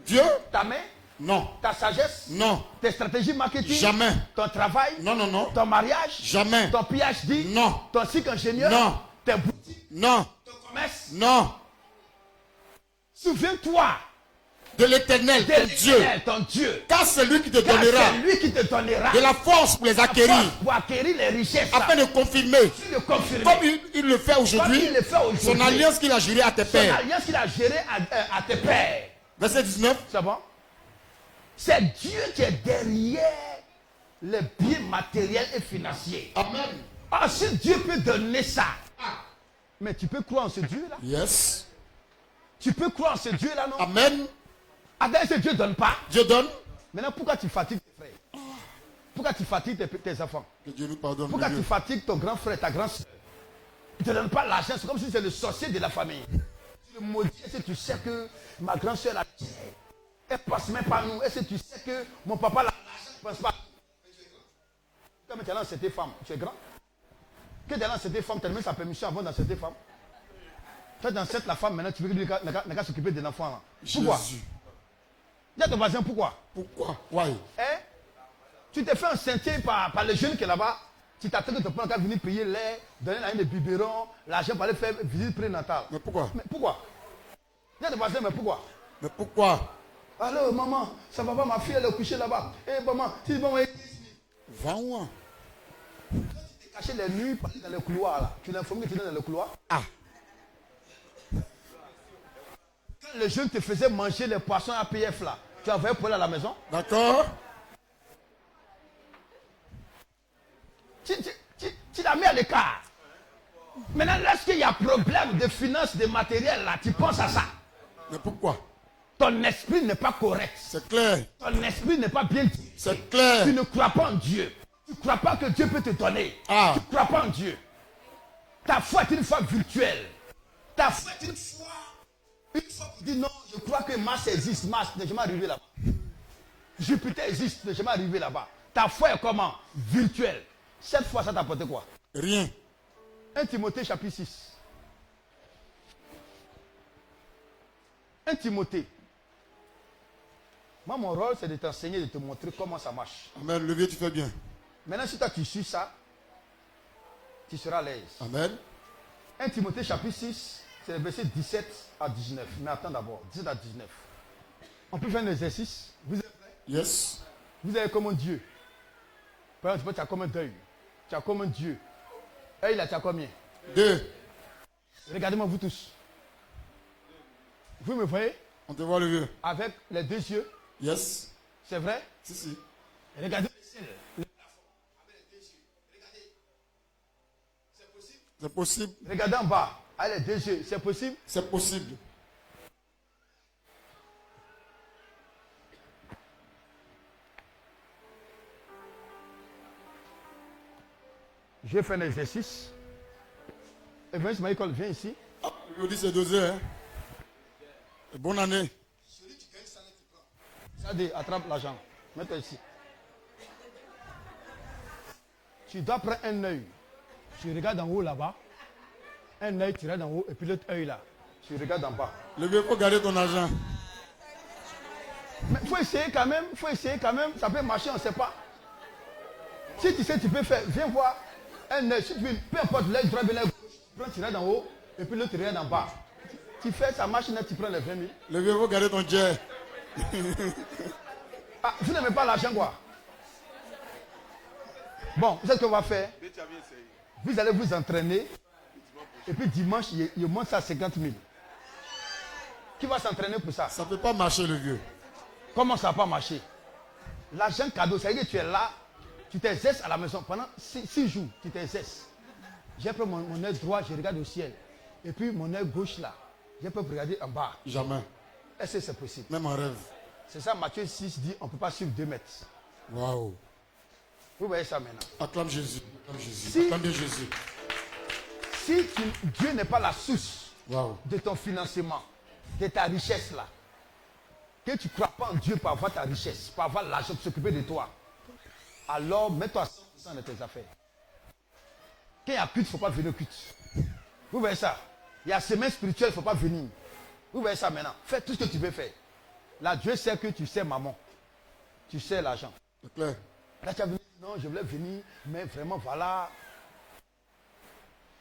Dieu. Ta main? Non. Ta sagesse? Non. Tes stratégies marketing? Jamais. Ton travail? Non. Ton mariage? Jamais. Ton PhD? Non. Ton cycle ingénieur? Non. Tes boutiques? Non. Ton commerce? Non. Souviens-toi De l'Éternel de ton Dieu. ton Dieu. Car c'est lui qui te Car donnera c'est lui qui te donnera de la force pour les la acquérir. force pour acquérir les richesses. Afin de confirmer, De confirmer. comme il le fait aujourd'hui, Comme il le fait aujourd'hui. son alliance qu'il a jurée à tes Son pères. alliance qu'il a gérée à tes pères. Verset 19. C'est bon? C'est Dieu qui est derrière les biens matériels et financiers. Amen. Ah, si Dieu peut donner ça, mais tu peux croire en ce Dieu-là? Yes. Tu peux croire en ce Dieu-là, non? Amen. Attends, ce Dieu ne donne pas. Dieu donne. Maintenant, pourquoi tu fatigues tes frères? Pourquoi tu fatigues tes enfants? Que Dieu nous pardonne. Pourquoi mon tu Dieu. fatigues ton grand frère, ta grande soeur? Il ne te donne pas l'argent, c'est comme si c'est le sorcier de la famille. Tu le maudis, est-ce que tu sais que ma grande soeur a l'argent? Elle ne pense même pas à nous. Est-ce que tu sais que mon papa a l'argent? Il ne pense pas. Comme tu es là, c'est tes femmes. Tu es grand. Que tu es là, c'est tes femmes. Tu as donné sa permission avant dans tes femmes. Tu es dans cette la femme, maintenant tu veux qu'il n'a qu'à s'occuper de l'enfant. Là. Pourquoi? Jésus. Dis à ton voisin pourquoi? Pourquoi? Why? Hein? Tu t'es fait un sentier par les jeunes qui est là-bas. Tu t'attends que ton père va venir payer l'air, donner la des biberons, l'argent pour aller faire visite prénatale. Mais pourquoi? Mais pourquoi? Dis à ton voisin, mais pourquoi? Mais pourquoi? Alors maman, ça va pas, ma fille elle est couchée là-bas. Eh maman, si maman est... Va où? Hein? Tu t'es caché les nuits dans le couloir là. Tu l'as informé que tu es dans le couloir. Ah. Quand les jeunes te faisaient manger les poissons APF là, tu envoyais pour aller à la maison. D'accord. Tu l'as mis à l'écart. Maintenant, lorsqu'il y a problème de finances, de matériel là, tu penses à ça. Mais pourquoi? Ton esprit n'est pas correct. C'est clair. Ton esprit n'est pas bien dit. C'est clair. Tu ne crois pas en Dieu. Tu ne crois pas que Dieu peut te donner. Ah. Tu ne crois pas en Dieu. Ta foi est une foi virtuelle. Ta foi est une foi. Une fois tu dis non, je crois que Mars existe. Mars n'est jamais arrivé là-bas. Jupiter existe, n'est jamais arrivé là-bas. Ta foi est comment? Virtuelle. Cette fois, ça t'a apporté quoi? Rien. 1 Timothée chapitre 6. 1 Timothée. Moi, mon rôle, c'est de t'enseigner, de te montrer comment ça marche. Amen. Le vieux, tu fais bien. Maintenant, si toi, tu suis ça, tu seras à l'aise. Amen. 1 Timothée chapitre 6, c'est le verset 17 à 19. Mais attends d'abord, 17 à 19. On peut faire un exercice. Vous êtes prêts? Yes. Vous avez comme un Dieu. Par exemple, tu as comme un deuil. Tu as comme un Dieu. Et là, tu as combien? 2. Regardez-moi, vous tous. Vous me voyez? On te voit le vieux. Avec les deux yeux. Yes. C'est vrai? Si, si. Regardez le ciel. C'est possible. Regardez en bas. Avec les deux yeux. C'est possible? C'est possible. Je fais un exercice. Et Évangéliste Michael, viens ici. Ah, je vous dis c'est dosé, hein. Et bonne année. Sadi, attrape l'argent. Mets-toi ici. Tu dois prendre un œil. Tu regardes en haut là-bas. Un œil, tu regardes en haut. Et puis l'autre œil là. Tu regardes en bas. Le vieux, faut garder ton argent. Mais il faut essayer quand même. Ça peut marcher, on ne sait pas. Si tu sais, tu peux faire. Viens voir un œil. Si tu veux, peu importe l'œil droit, l'œil gauche. Tu regardes en haut. Et puis l'autre, tu regardes en bas. Tu fais ça marche, tu prends les 20 000. Le vieux, faut garder ton jet. Ah, vous n'aimez pas l'argent quoi? Bon, vous savez ce qu'on va faire? Vous allez vous entraîner. Et puis dimanche, il monte ça à 50 000. Qui va s'entraîner pour ça? Ça ne peut pas marcher, le vieux. Comment ça ne va pas marcher? L'argent cadeau, ça veut dire que tu es là, tu t'exerces à la maison pendant 6 jours, tu t'exerces. J'ai pris mon œil droit, je regarde au ciel. Et puis mon œil gauche là, je peux regarder en bas. Jamais. Est-ce que c'est possible? Même en rêve. C'est ça, Matthieu 6 dit, on ne peut pas suivre 2 mètres. Waouh. Vous voyez ça maintenant? Acclame Jésus. Acclame Jésus. Si- Acclame bien Jésus. Si Dieu n'est pas la source Waouh. de ton financement, de ta richesse là, que tu ne crois pas en Dieu pour avoir ta richesse, pour avoir l'argent, pour s'occuper de toi, alors mets-toi à 100% de tes affaires. Quand il y a culte, il ne faut pas venir au culte. Vous voyez ça? Il y a semaine spirituelle, il ne faut pas venir. Vous voyez ça maintenant? Fais tout ce que tu veux faire. Là, Dieu sait que tu sais maman. Tu sais l'argent. C'est clair. Là, tu as venu, non, je voulais venir, mais vraiment, voilà.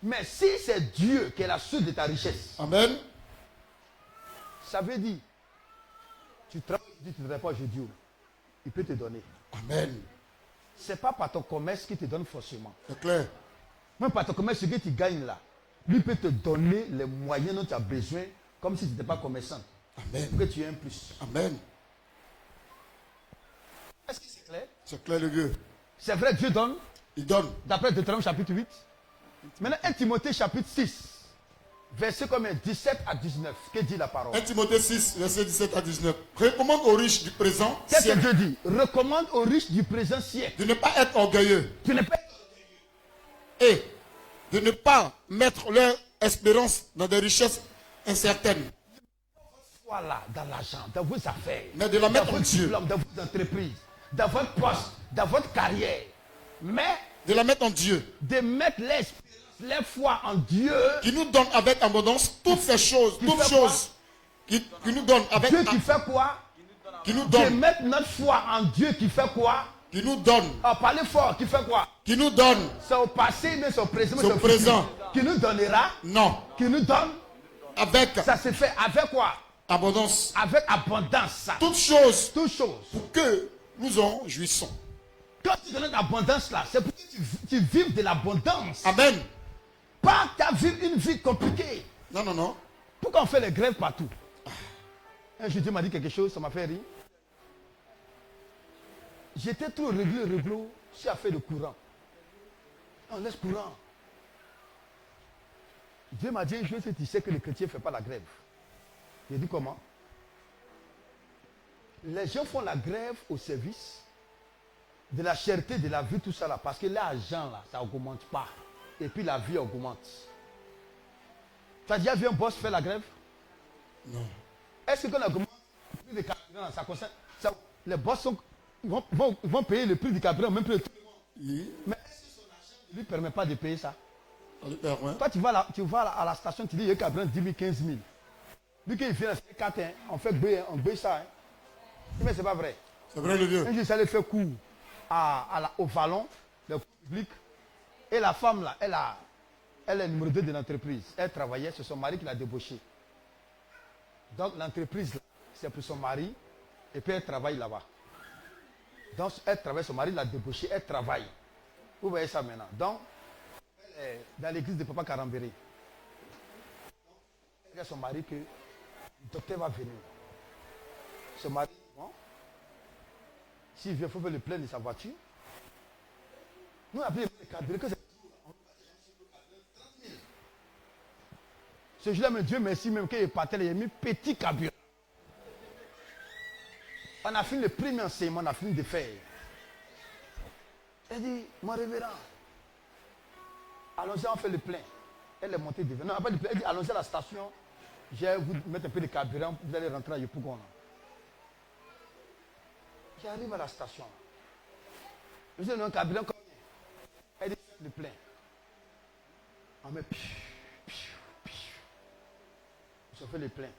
Mais si c'est Dieu qui est la source de ta richesse, Amen. ça veut dire, tu travailles, tu ne travailles pas aujourd'hui, il peut te donner. Amen. Ce n'est pas par ton commerce qu'il te donne forcément. C'est clair. Même par ton commerce, ce que tu gagnes là, lui peut te donner les moyens dont tu as besoin, comme si tu n'étais pas commerçant, Amen. pour que tu aies un plus. Amen. Est-ce que c'est clair? C'est clair, le vieux. C'est vrai, Dieu donne, Il donne. d'après Deutéronome chapitre 8. Maintenant, 1 Timothée chapitre 6, verset combien? 17 à 19. Que dit la parole? 1 Timothée 6, verset 17 à 19. Recommande aux riches du présent Qu'est-ce que siècle Dieu dit? Recommande aux riches du présent siècle. de ne pas être orgueilleux Tu n'es pas et de ne pas mettre leur espérance dans des richesses incertaines, voilà, dans l'argent, dans vos affaires, mais de la mettre dans en votre Dieu. diplôme, dans votre entreprise, dans votre poste, dans votre carrière. Mais De la mettre en Dieu, de mettre les foi en Dieu. qui nous donne avec abondance toutes ces choses, Qui toutes fait choses, qui nous donne avec Dieu qui fait quoi? qui nous De donne, mettre notre foi en Dieu qui fait quoi? qui nous donne, Parlez fort, qui fait quoi? qui nous donne, C'est au passé, mais c'est au présent, mais C'est c'est au au futur. présent. Qui nous donnera, non, qui nous donne. avec Ça se fait avec quoi? abondance, Avec abondance. Ça. toutes choses Toutes choses. pour que nous en jouissons. Quand tu donnes l'abondance là, c'est pour que tu vives de l'abondance. Amen. Pas que tu vives une vie compliquée. Non, non, non. Pourquoi on fait les grèves partout? Un jeudi m'a dit quelque chose, ça m'a fait rire. J'étais trop réglo, j'ai fait le courant. On laisse courant. Dieu m'a dit, je sais, tu sais que les chrétiens ne font pas la grève. J'ai dit comment? Les gens font la grève au service de la cherté de la vie, tout ça là, parce que l'argent là, ça n'augmente pas. Et puis la vie augmente. Tu as déjà vu un boss faire la grève? Non. Est-ce qu'on augmente le prix du carburant? Ça concerne, les boss vont payer le prix du carburant, même plus. Oui. Mais est-ce que son argent ne lui permet pas de payer ça? Ça lui permet. Toi, tu vas à la station, tu dis, il y a le carburant 10 000, 15 000. Lui, quand il vient, c'est 4, hein, on fait bouillir, on bouille ça. Hein. Mais c'est pas vrai. C'est vrai, le vieux. Un jour, j'allais faire cours au Vallon, le cours public. Et la femme, là, elle est numéro 2 de l'entreprise. Elle travaillait, c'est son mari qui l'a débauché. Donc, l'entreprise, c'est pour son mari. Et puis, elle travaille là-bas. Donc, elle travaille, son mari l'a débauché, elle travaille. Vous voyez ça maintenant. Donc, elle est dans l'église de Papa Karambéré. Elle dit à son mari que le docteur va venir. Son mari, bon, s'il vient, il faut faire le plein de sa voiture. Nous, on a pris le carburant, que c'est ce jour-là, mais Dieu merci, même qu'il partait, il a mis petit carburant. On a fini le premier enseignement, on a fini de faire. Elle dit, mon révérend, allons-y, on fait le plein. Elle est montée devant. Non, elle n'a pas de plein. Elle dit, allons à la station. Je vais vous mettre un peu de carburant. Vous allez rentrer à Yopougon. J'arrive à la station. Je dis, un carburant combien? Elle dit, faites le plein. On met je fais le plein.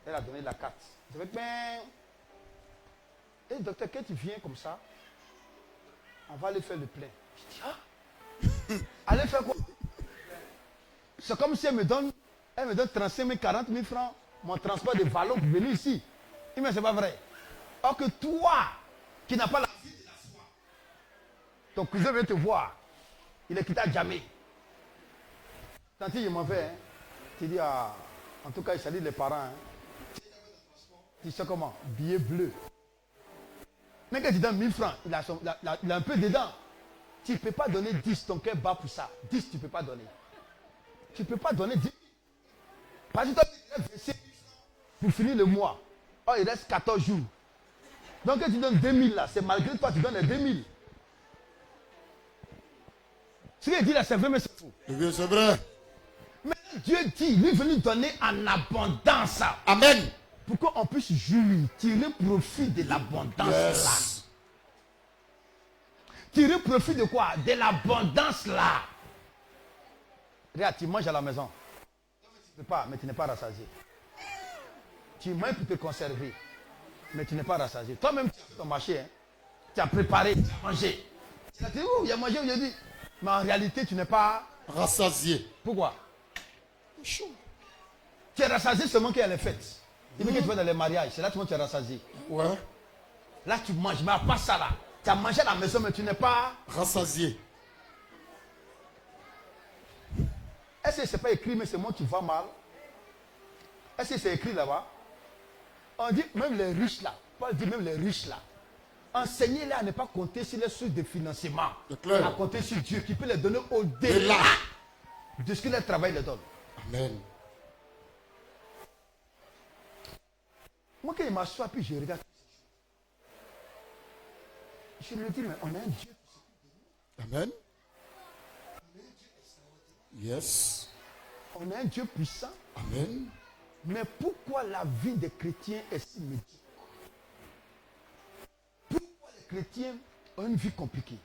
Elle a donné la carte. Je fais ben. Et docteur, quand tu viens comme ça, on va aller faire le plein. Je dis, ah, allez faire quoi? C'est comme si elle me donne 35 000, 40 000 francs, mon transport de Vallon pour venir ici. Il me dit, c'est pas vrai. Or que toi, qui n'as pas la vie de la foi, ton cousin vient te voir. Il est quitté à jamais. Tantôt, il m'en fait, hein. Tu dis, ah, en tout cas, il salue les parents. Hein. Tu sais comment? Billet bleu. Mais quand tu donnes 1000 francs, il a un peu dedans. Tu ne peux pas donner 10, ton cœur bat pour ça. 10, tu ne peux pas donner. Tu ne peux pas donner 10. Parce que tu as versé pour finir le mois. Oh, il reste 14 jours. Donc quand tu donnes 2000 là, c'est malgré toi, tu donnes les 2000. Ce qu'il dit là, c'est vrai, mais c'est faux. Oui, c'est vrai. Mais Dieu dit, lui est venu donner en abondance. Amen. Pour qu'on puisse jouir, tirer profit de l'abondance là. Tirer profit de quoi? De l'abondance là. Regarde, tu manges à la maison. Tu ne peux pas, mais tu n'es pas rassasié. Tu manges pour te conserver, mais tu n'es pas rassasié. Toi-même, tu as fait ton marché. Hein. Tu as préparé, tu as mangé. Tu as dit, ouh, il a mangé aujourd'hui. Mais en réalité, tu n'es pas rassasié. Pourquoi? Chaud. Tu es rassasié seulement qu'il y a les fêtes. Il veut que tu vas dans les mariages, c'est là que tu es rassasié. Ouais. Là, tu manges, mais à part ça là, tu as mangé à la maison, mais tu n'es pas rassasié. Est-ce que ce n'est pas écrit, mais c'est moi qui va mal? Est-ce que c'est écrit là-bas? On dit même les riches là, Paul dit même les riches là. Enseignez-les à ne pas compter sur les sources de financement, à compter sur Dieu qui peut les donner au-delà de ce que leur travail les donne. Amen. Moi, quand il m'assoit, puis je regarde, je me dis, mais on a un Dieu. Amen. Yes. On a un Dieu puissant. Amen. Mais pourquoi la vie des chrétiens est si médiocre? Pourquoi les chrétiens ont une vie compliquée?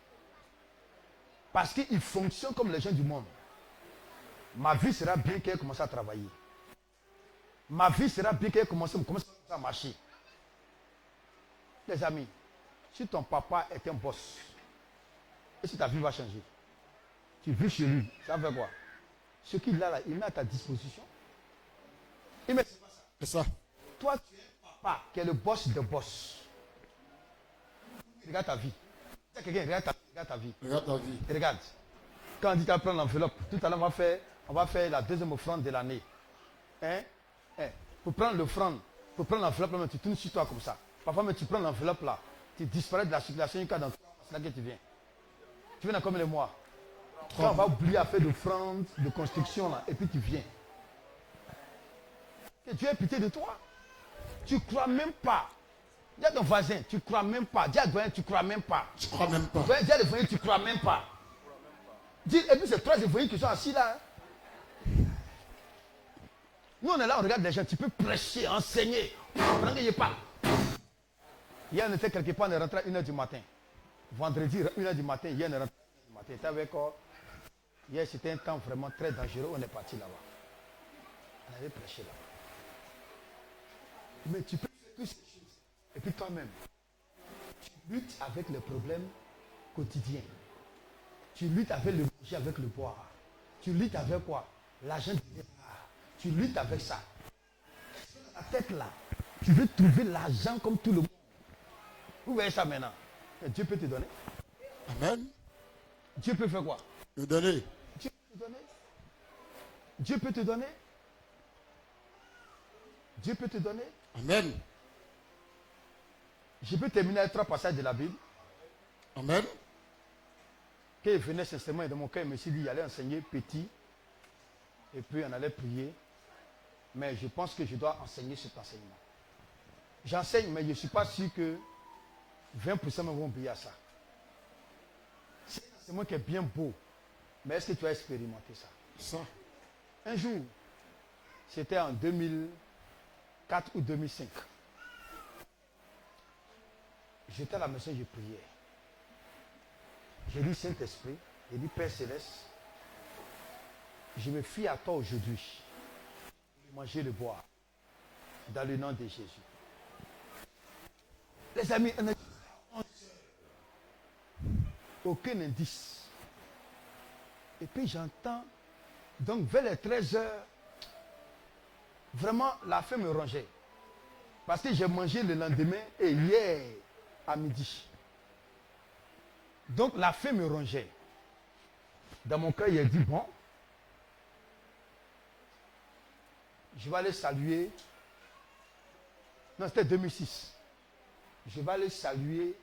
Parce qu'ils fonctionnent comme les gens du monde. Ma vie sera bien qu'elle commence à travailler. Ma vie sera bien qu'elle commence à marcher. Les amis, si ton papa est un boss, et si ta vie va changer, tu vis chez lui, ça veut quoi? Ce qu'il a là, il met à ta disposition. Il met c'est ça. Toi, tu es un papa qui est le boss de boss. Regarde ta vie. Quelqu'un, regarde ta vie. Regarde ta vie. Et regarde. Quand on dit qu'à prendre l'enveloppe, tout à l'heure, on va faire la deuxième offrande de l'année. Hein? Pour prendre l'offrande, pour prendre l'enveloppe, tu tournes sur toi comme ça. Parfois, mais tu prends l'enveloppe là, tu disparais de la circulation, c'est là que tu viens. Tu viens dans combien de mois? Quand on va oublier à faire l'offrande de construction là, et puis tu viens. Que Dieu ait pitié de toi. Tu ne crois même pas. Dis à ton voisin, tu ne crois même pas. Dis à ton voisin, tu ne crois même pas. Tu crois même pas. Dis à les voisins, tu ne crois même pas. Dis, et puis c'est trois voisins qui sont assis là. Nous on est là, on regarde les gens, tu peux prêcher, enseigner. Pendant que je parle. Hier on était quelque part, on est rentré à 1h du matin. Vendredi, 1h du matin, hier on est rentré à 1h du matin. Tu avec quoi? Hier c'était un temps vraiment très dangereux, on est parti là-bas. On avait prêché là-bas. Mais tu peux faire toutes ces choses. Et puis toi-même, tu luttes avec les problèmes quotidiens. Tu luttes avec le manger, avec le boire. Tu luttes avec quoi? L'argent de départ. Tu luttes avec ça. La tête là, tu veux trouver l'argent comme tout le monde. Vous voyez ça maintenant? Et Dieu peut te donner. Amen. Dieu peut faire quoi? Te donner. Dieu peut te donner. Dieu peut te donner. Dieu peut te donner. Amen. Je peux terminer avec 3 passages de la Bible. Amen. Quand il venait sincèrement dans mon cœur, il me suis dit, il allait enseigner petit. Et puis on allait prier. Mais je pense que je dois enseigner cet enseignement. J'enseigne, mais je ne suis pas sûr que 20% me vont obéir à ça. C'est un enseignement qui est bien beau. Mais est-ce que tu as expérimenté ça? Ça. Un jour, c'était en 2004 ou 2005. J'étais à la maison, je priais. J'ai dit Saint-Esprit, j'ai dit Père Céleste, je me fie à toi aujourd'hui. Manger le boire. Dans le nom de Jésus. Les amis, aucun indice. Et puis j'entends, donc vers les 13 heures, vraiment la faim me rongeait. Parce que j'ai mangé le lendemain et hier à midi. Donc la faim me rongeait. Dans mon cœur, il a dit, bon, je vais aller saluer. Non, c'était 2006. Je vais aller saluer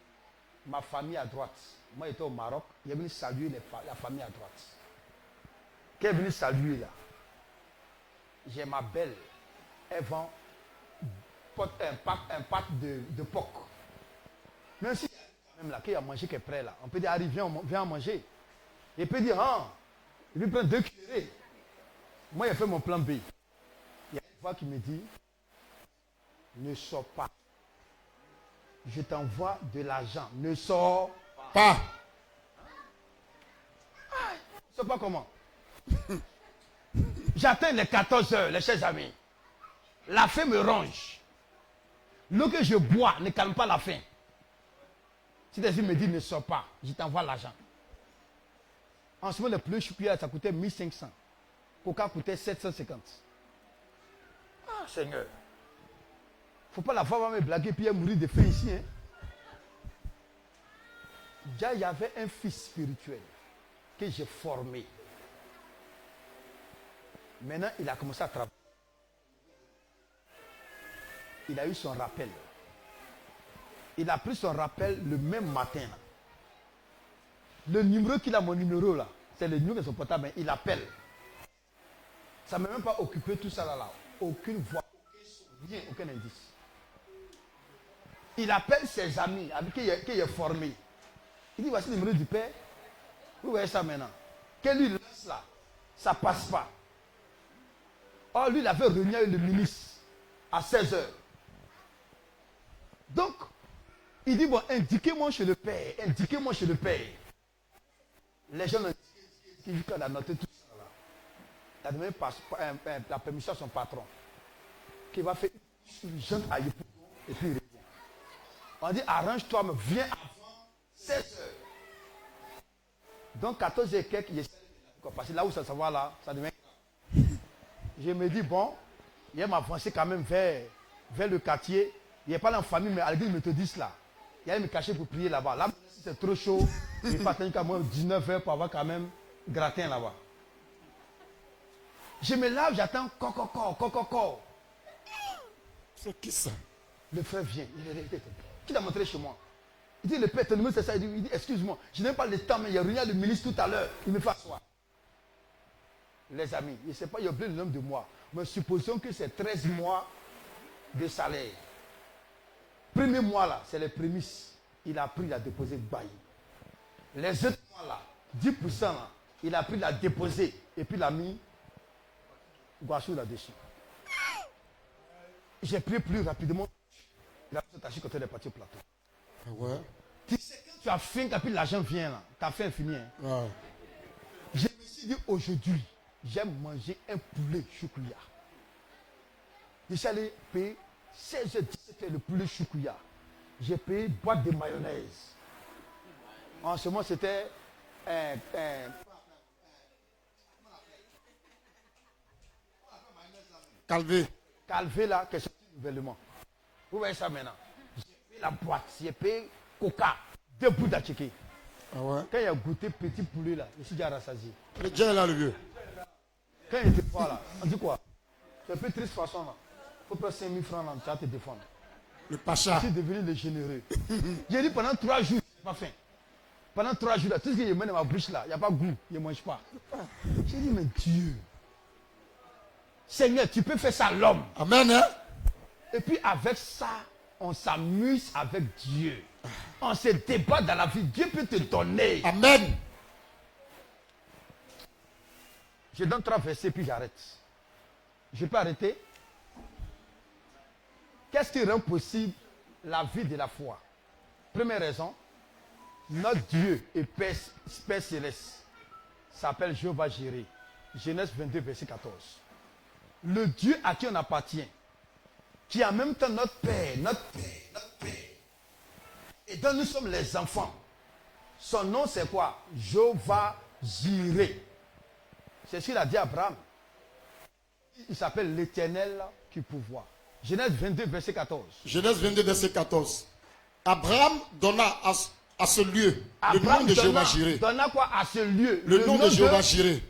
ma famille à droite. Moi, j'étais au Maroc. Il est venu saluer la famille à droite. Qui est venu saluer là? J'ai ma belle. Elle vend un pack de porc. Même si même là, qui a mangé qui est prêt là. On peut dire, arrive, viens en manger. Il peut dire, ah, il peut prendre 2 cuillerées. Moi, j'ai fait mon plan B. Il y a une voix qui me dit, ne sors pas. Je t'envoie de l'argent. Ne sors Pas. ne sors pas comment? J'atteins les 14 heures, les chers amis. La faim me ronge. L'eau que je bois ne calme pas la faim. Si des me dit ne sors pas, je t'envoie l'argent. En ce moment, le plus chocolat, ça coûtait 1500. Coca coûtait 750. Ah, Seigneur. Faut pas la voir me blaguer puis elle mourir de faim ici. Hein. Déjà, il y avait un fils spirituel que j'ai formé. Maintenant, il a commencé à travailler. Il a eu son rappel. Il a pris son rappel le même matin. Là. Le numéro qu'il a, mon numéro là, c'est le numéro de son portable. Il appelle. Ça ne m'a même pas occupé tout ça là. Aucune voix, rien, aucun indice. Il appelle ses amis avec qui il est formé. Il dit voici le numéro du père. Vous voyez ça maintenant. Qu'elle lui lance là, ça ne passe pas. Or, lui, il avait réuni avec le ministre à 16h. Donc, il dit bon, indiquez-moi chez le père. Indiquez-moi chez le père. Les gens qui a noté tout ça là. Il a demandé la permission à son patron. Qui va faire une jeune à Yopougon et puis il revient. On dit arrange-toi, mais viens avant 16h. Donc 14h et quelques, parce que là où ça se voit là, ça devient. Je me dis bon, il m'a avancé quand même vers le quartier. Il n'est pas là en famille, mais à l'église méthodiste là. Il allait me cacher pour prier là-bas. Là, si c'est trop chaud, il faut attendre qu'à moins 19h pour avoir quand même gratin là-bas. Je me lave, j'attends coco. C'est qui ça? Le frère vient. Qui t'a montré chez moi? Il dit, le père, ton numéro c'est ça. Il dit, excuse-moi, je n'ai pas le temps, mais il y a réuni le ministre tout à l'heure. Il me fait asseoir. Les amis, je ne sais pas, il y a oublié le nombre de mois. Mais supposons que c'est 13 mois de salaire. Premier mois là, c'est les prémices. Il a pris, il a déposé bail. Les autres mois là, 10% là, il a pris, il a déposé. Et puis il a mis Guachou là-dessus. J'ai pris plus rapidement. Il a attaché quand il est parti au plateau. Ah ouais. Tu sais, quand tu as faim, quand l'argent vient là, ta faim finit. Hein. Ouais. Je me suis dit aujourd'hui, j'aime manger un poulet choukouya. Je suis allé payer 16h17 le poulet choukouya. J'ai payé une boîte de mayonnaise. En ce moment, c'était Calvé là, qui est sorti nouvellement. Vous voyez ça maintenant. J'ai payé la boîte, j'ai payé Coca, 2 bouts d'achiki. Ah ouais. Quand il a goûté petit poulet là, je suis déjà rassasié. Le Dieu est là, le vieux. Quand il était fort là, on dit quoi? C'est un peu triste façon là. Il faut prendre 5 000 francs là, tu vas te défendre. Le Pacha. Je suis devenu le généreux. J'ai dit pendant 3 jours, je n'ai pas faim. Pendant 3 jours là, tout ce que je mets dans ma bouche là, il n'y a pas de goût, je ne mange pas. J'ai dit, mais Dieu, Seigneur, tu peux faire ça à l'homme. Amen, hein? Et puis avec ça, on s'amuse avec Dieu. On se débat dans la vie. Dieu peut te donner. Amen. Je donne 3 versets puis j'arrête. Je peux arrêter? Qu'est-ce qui rend possible la vie de la foi? Première raison, notre Dieu et Père céleste s'appelle Jéhovah Jireh. Genèse 22, verset 14. Le Dieu à qui on appartient, qui est en même temps notre Père, et dont nous sommes les enfants. Son nom c'est quoi? Jéhovah Jireh. C'est ce qu'il a dit à Abraham. Il s'appelle l'Éternel qui pourvoit. Genèse 22, verset 14. Genèse 22, verset 14. Abraham donna à ce lieu le nom de Jéhovah Jireh. Donna quoi à ce lieu? Le nom de Jéhovah Jireh.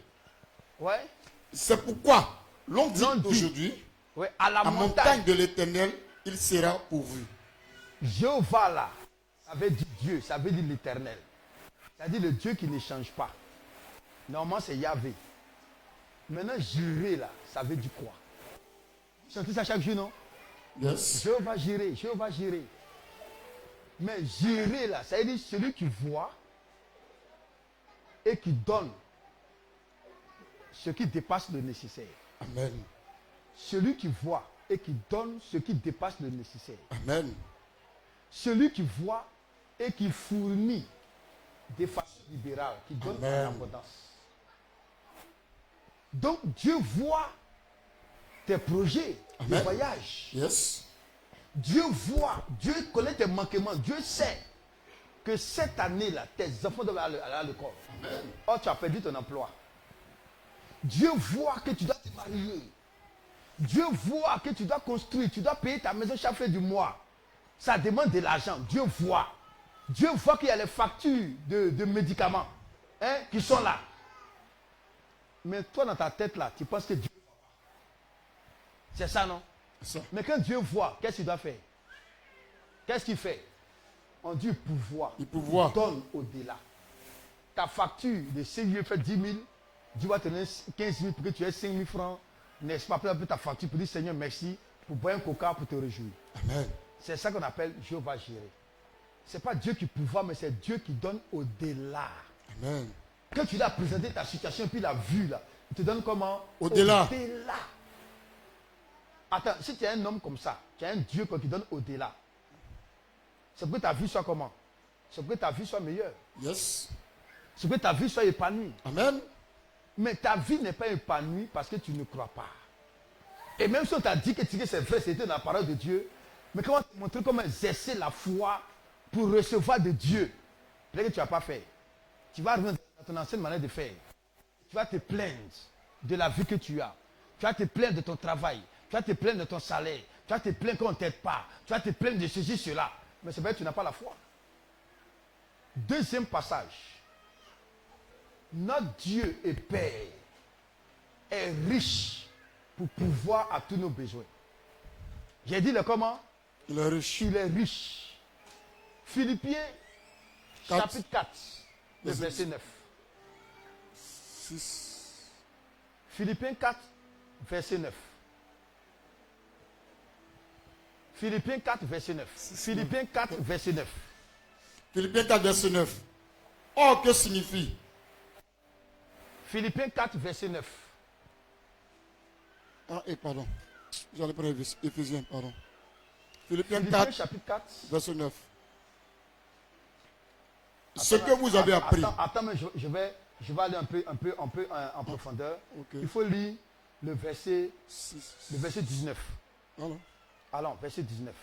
Ouais. C'est pourquoi l'on dit aujourd'hui, ouais, à la montagne de l'Éternel, il sera pourvu. Jéhovah là, ça veut dire Dieu, ça veut dire l'Éternel. C'est-à-dire le Dieu qui ne change pas. Normalement c'est Yahvé. Maintenant Jireh là, ça veut dire quoi? Vous chantez ça chaque jour, non? Yes. Jéhovah Jireh, Jéhovah Jireh. Mais Jireh là, ça veut dire celui qui voit et qui donne ce qui dépasse le nécessaire. Amen. Celui qui voit et qui donne ce qui dépasse le nécessaire. Amen. Celui qui voit et qui fournit de façon libérale, qui donne Amen. en abondance. Donc Dieu voit tes projets, tes Amen. voyages. Yes. Dieu voit, Dieu connaît tes manquements. Dieu sait que cette année-là, tes enfants doivent aller à l'école. Or, tu as perdu ton emploi. Dieu voit que tu dois te marier. Dieu voit que tu dois construire, tu dois payer ta maison chaque fin du mois. Ça demande de l'argent. Dieu voit. Dieu voit qu'il y a les factures de médicaments qui sont là. Mais toi, dans ta tête, là, tu penses que Dieu voit. C'est ça, non? Ça. Mais quand Dieu voit, qu'est-ce qu'il doit faire? Qu'est-ce qu'il fait? On dit pouvoir. Il pouvoir. Donne au-delà. Ta facture de CIE fait 10 000. Dieu va te donner 15 000 pour que tu aies 5 000 francs. N'est-ce pas? Après ta facture pour dire Seigneur merci pour boire un coca pour te réjouir. Amen. C'est ça qu'on appelle Jéhovah Jireh. Ce n'est pas Dieu qui pouvoir, mais c'est Dieu qui donne au-delà. Amen. Quand tu l'as présenté ta situation et puis la vue là, il te donne comment? Au-delà. Au-delà. Attends, si tu es un homme comme ça, tu as un Dieu qui donne au-delà. C'est pour que ta vie soit comment? C'est pour que ta vie soit meilleure. Yes. C'est pour que ta vie soit épanouie. Amen. Mais ta vie n'est pas épanouie parce que tu ne crois pas. Et même si on t'a dit que c'est vrai, c'était dans la parole de Dieu, mais comment te montrer comment exercer la foi pour recevoir de Dieu? Peut-être que tu ne vas pas faire. Tu vas revenir dans ton ancienne manière de faire. Tu vas te plaindre de la vie que tu as. Tu vas te plaindre de ton travail. Tu vas te plaindre de ton salaire. Tu vas te plaindre qu'on ne t'aide pas. Tu vas te plaindre de ceci, cela. Mais c'est vrai que tu n'as pas la foi. Deuxième passage. Notre Dieu et Père est riche pour pouvoir à tous nos besoins. J'ai dit le comment? Il est riche. Il est riche. Philippiens, chapitre 4, le verset 9. 6. Philippiens 4, verset 9. Philippiens 4, verset 9. Philippiens 4, verset 9. Philippiens 4, verset 9. Or, que signifie? Philippiens 4, verset 9. Ah, et pardon. J'allais prendre Éphésiens, pardon. Philippiens Philippiens 4, chapitre 4. verset 9. Ce que vous avez appris. Attends, mais je vais aller un peu en profondeur. Okay. Il faut lire le verset 19. Voilà. Allons, verset 19.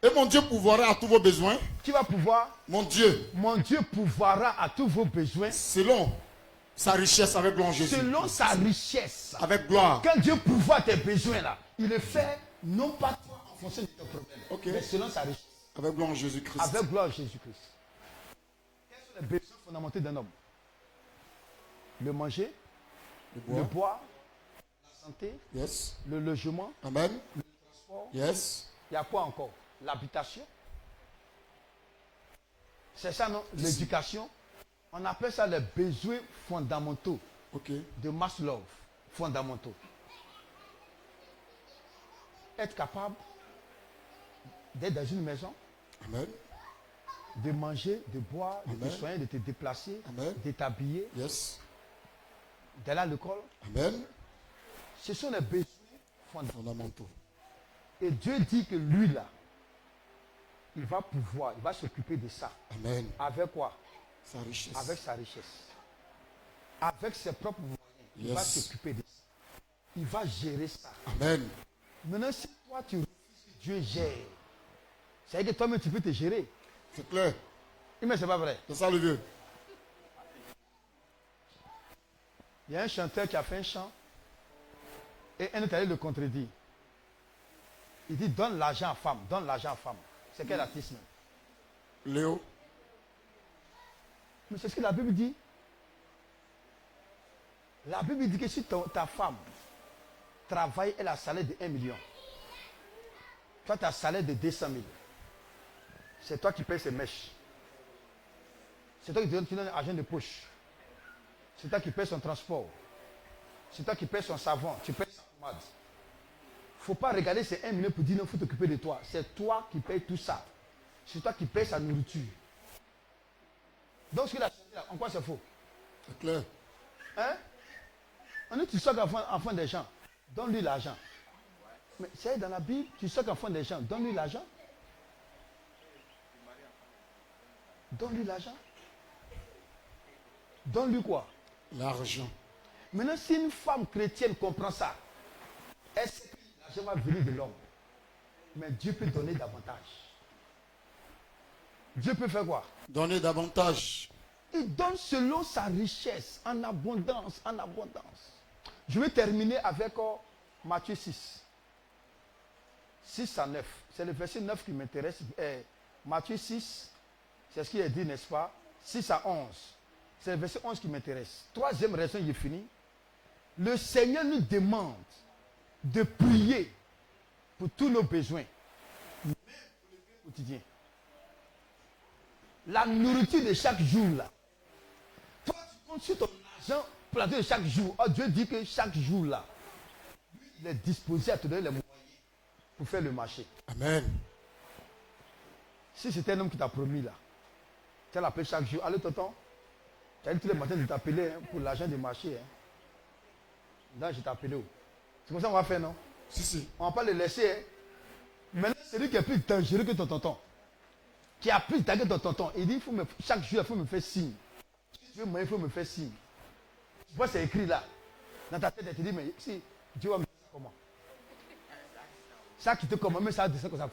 Et mon Dieu pourvoira à tous vos besoins. Qui va pouvoir? Mon Dieu. Mon Dieu pourvoira à tous vos besoins. Selon sa richesse avec gloire en Jésus. Selon sa richesse. Avec gloire. Quand Dieu pourvoit tes besoins là, il le fait non pas toi en fonction de tes problèmes, Okay. mais selon sa richesse. Avec gloire en Jésus-Christ. Avec gloire en Jésus-Christ. Quels sont les besoins fondamentaux d'un homme? Le manger, le boire, la santé, Yes. le logement, Amen. le transport. Yes. Il y a quoi encore? L'habitation. C'est ça, non? L'éducation. On appelle ça les besoins fondamentaux Ok. de Maslow. Fondamentaux. Être capable d'être dans une maison, Amen. de manger, de boire, de te Amen. soigner, de te déplacer, Amen. de t'habiller. Yes. d'aller à l'école. Amen. Ce sont les besoins fondamentaux. Fondamentaux. Et Dieu dit que lui là, il va pouvoir, il va s'occuper de ça. Amen. Avec quoi? Sa richesse. Avec sa richesse. Avec ses propres moyens. Il Yes. va s'occuper de ça. Il va gérer ça. Amen. Maintenant, si toi tu refuses que Dieu gère, c'est-à-dire que toi-même tu peux te gérer. C'est clair. Mais c'est pas vrai. C'est ça le vieux. Il y a un chanteur qui a fait un chant et un autre allait le contredire. Il dit donne l'argent à femme, donne l'argent à femme. C'est quel artiste même? Léo. Mais c'est ce que la Bible dit. La Bible dit que si ta femme travaille, elle a un salaire de 1 million. Toi, tu as un salaire de 200 000. C'est toi qui payes ses mèches. C'est toi qui donnes l'argent de poche. C'est toi qui payes son transport. C'est toi qui payes son savon. Tu payes sa pommade. Il ne faut pas regarder ces 1 million pour dire non, il faut t'occuper de toi. C'est toi qui payes tout ça. C'est toi qui payes sa nourriture. Donc ce qu'il a chanté là, en quoi c'est faux? C'est clair. Hein? On dit tu sors enfant des gens, donne-lui l'argent. Mais c'est dans la Bible, tu sors enfant des gens, donne-lui l'argent. Donne-lui l'argent. Donne-lui quoi? L'argent. Maintenant, si une femme chrétienne comprend ça, est-ce que l'argent va venir de l'homme? Mais Dieu peut donner davantage. Dieu peut faire quoi? Donner davantage. Il donne selon sa richesse, en abondance, en abondance. Je vais terminer avec Matthieu 6. 6 à 9. C'est le verset 9 qui m'intéresse. Matthieu 6, c'est ce qu'il est dit, n'est-ce pas? 6 à 11. C'est le verset 11 qui m'intéresse. Troisième raison, il est fini. Le Seigneur nous demande de prier pour tous nos besoins, même pour le bien quotidien. La nourriture de chaque jour, là. Toi, tu comptes sur ton argent pour la nourriture de chaque jour. Oh, Dieu dit que chaque jour, là, il est disposé à te donner les moyens pour faire le marché. Amen. Si c'était un homme qui t'a promis, là, tu as l'appelé chaque jour. Allez, tonton, tu as dit tous les matins de t'appeler pour l'argent du marché. Là, je t'ai appelé. C'est comme ça qu'on va faire, non? Si. On ne va pas le laisser. Maintenant, c'est lui qui est plus dangereux que ton tonton. Qui a plus d'argent que ton tonton. Il dit, chaque jour, il faut me faire signe. Si tu veux moi, il faut me faire signe. Tu vois, c'est écrit là. Dans ta tête, tu te dis, mais si Dieu va me dire comment? Ça qui te commande, mais ça descend comme ça.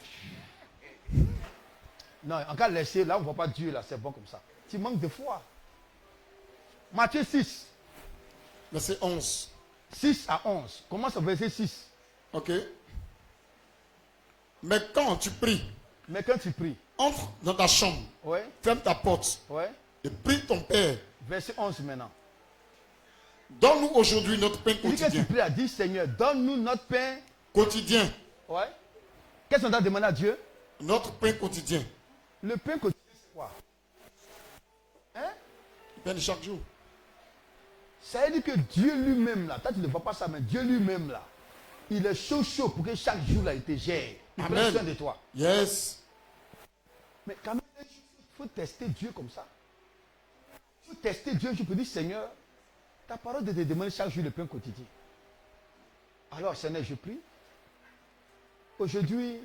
Non, en cas laisser, là, on ne voit pas Dieu, là, c'est bon comme ça. Tu manques de foi. Matthieu 6. Verset 11. 6 à 11. Commence au verset 6. Ok. Mais quand tu pries, Mais quand tu pries, entre dans ta chambre, ouais, ferme ta porte ouais. et prie ton Père. Verset 11 maintenant. Donne-nous aujourd'hui notre pain Il dit que tu quotidien. pries à dire, Seigneur, donne-nous notre pain. Quotidien. Ouais. Qu'est-ce qu'on doit demander à Dieu? Notre pain quotidien. Le pain quotidien, c'est quoi? Hein? Le pain de chaque jour. Ça veut dire que Dieu lui-même, là, toi tu ne vois pas ça, mais Dieu lui-même, là, il est chaud pour que chaque jour, là, il te gère. Il prend Amen. soin de toi. Yes. Mais quand même, il faut tester Dieu comme ça. Il faut tester Dieu. Je peux dire, Seigneur, ta parole de te demander chaque jour le pain quotidien. Alors, Seigneur, je prie. Aujourd'hui,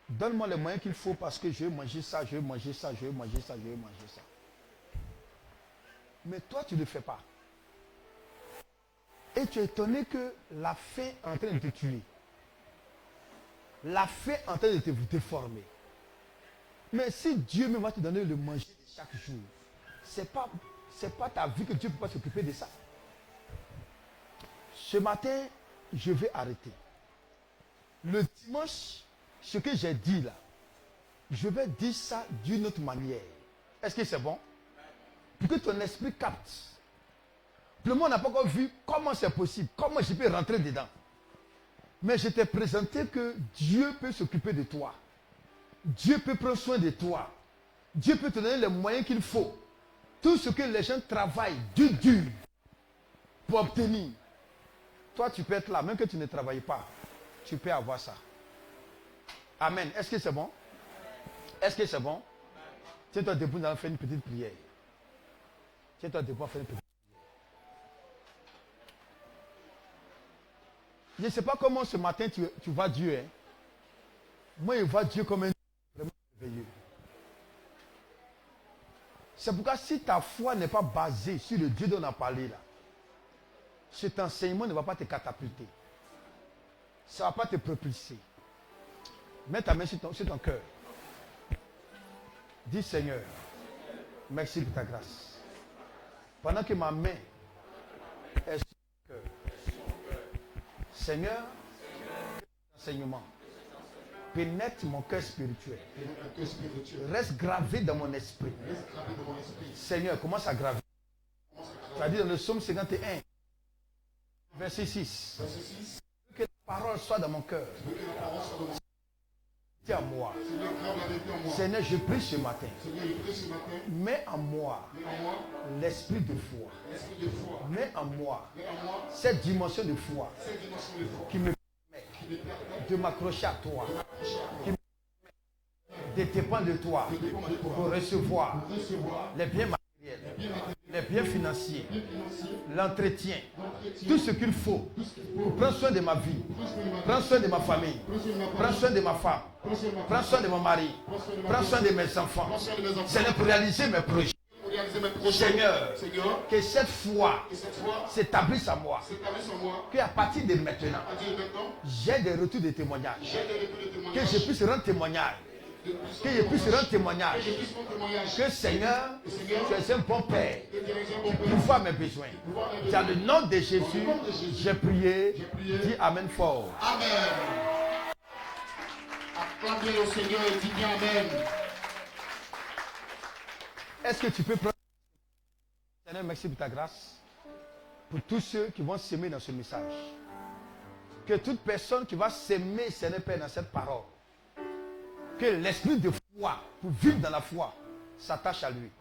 donne-moi les moyens qu'il faut parce que je veux manger ça, je veux manger ça, je veux manger ça, je veux manger ça. Mais toi, tu ne le fais pas. Et tu es étonné que la faim est en train de te tuer. La faim est en train de te déformer. Mais si Dieu me va te donner le manger de chaque jour, c'est pas ta vie que Dieu ne peut pas s'occuper de ça. Ce matin, je vais arrêter. Le dimanche, ce que j'ai dit là, je vais dire ça d'une autre manière. Est-ce que c'est bon? Pour que ton esprit capte. Le monde n'a pas encore vu comment c'est possible, comment je peux rentrer dedans. Mais je t'ai présenté que Dieu peut s'occuper de toi. Dieu peut prendre soin de toi. Dieu peut te donner les moyens qu'il faut. Tout ce que les gens travaillent dur pour obtenir. Toi, tu peux être là, même que tu ne travailles pas. Tu peux avoir ça. Amen. Est-ce que c'est bon? Est-ce que c'est bon? Tiens-toi debout, nous allons faire une petite prière. Tiens-toi debout, on va faire une petite prière. Je ne sais pas comment ce matin tu vois Dieu. Hein. Moi, je vois Dieu comme un vraiment merveilleux. C'est pourquoi si ta foi n'est pas basée sur le Dieu dont on a parlé là, cet enseignement ne va pas te catapulter. Ça ne va pas te propulser. Mets ta main sur ton cœur. Dis Seigneur, merci pour ta grâce. Pendant que ma main est sur ton cœur, Seigneur, enseignement pénètre mon cœur spirituel. Reste gravé dans mon esprit. Seigneur, commence à graver. C'est-à-dire dans le psaume 51, verset 6. Que la parole soit dans mon cœur. Tiens à moi. Seigneur, je prie ce matin. Mets en moi l'esprit de foi. Mets en moi cette dimension de foi qui me permet de m'accrocher à toi, qui me permet de dépendre de toi pour recevoir les biens matériels, les biens financiers, l'entretien, tout ce qu'il faut pour prendre soin de ma vie, prendre soin de ma famille, prendre soin de ma femme, prendre soin de mon mari, prendre soin de mes enfants. Seigneur, pour réaliser mes projets. Seigneur, que cette foi s'établisse en moi. Qu'à partir de maintenant, j'ai des retours de témoignages. Que je puisse rendre témoignage. Que je puisse rendre témoignage. Que Seigneur, tu es un bon Père. Tu vois mes besoins. Dans le nom de Jésus, j'ai prié. Dis Amen fort. Amen. Acclamez au Seigneur et dis bien Amen. Est-ce que tu peux prendre... Seigneur, merci pour ta grâce. Pour tous ceux qui vont s'aimer dans ce message. Que toute personne qui va s'aimer, Seigneur Père, dans cette parole. Que l'esprit de foi, pour vivre dans la foi, s'attache à lui.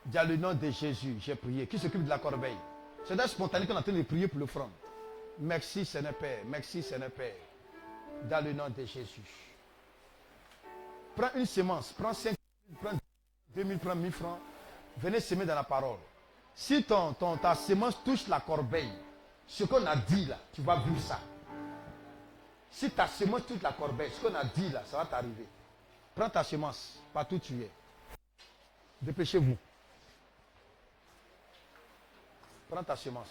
Dans le nom de Jésus, j'ai prié. Qui s'occupe de la corbeille? C'est d'un spontané qu'on est en train de prier pour l'offrande. Merci Seigneur Père. Merci Seigneur Père. Dans le nom de Jésus. Prends une semence. Prends 5 000, prends 2 000, prends 1000 francs. Venez s'aimer dans la parole. Si ta semence touche la corbeille, ce qu'on a dit là, tu vas vivre ça. Si ta semence touche la corbeille, ce qu'on a dit là, ça va t'arriver. Prends ta semence, partout où tu es. Dépêchez-vous. Prends ta semence.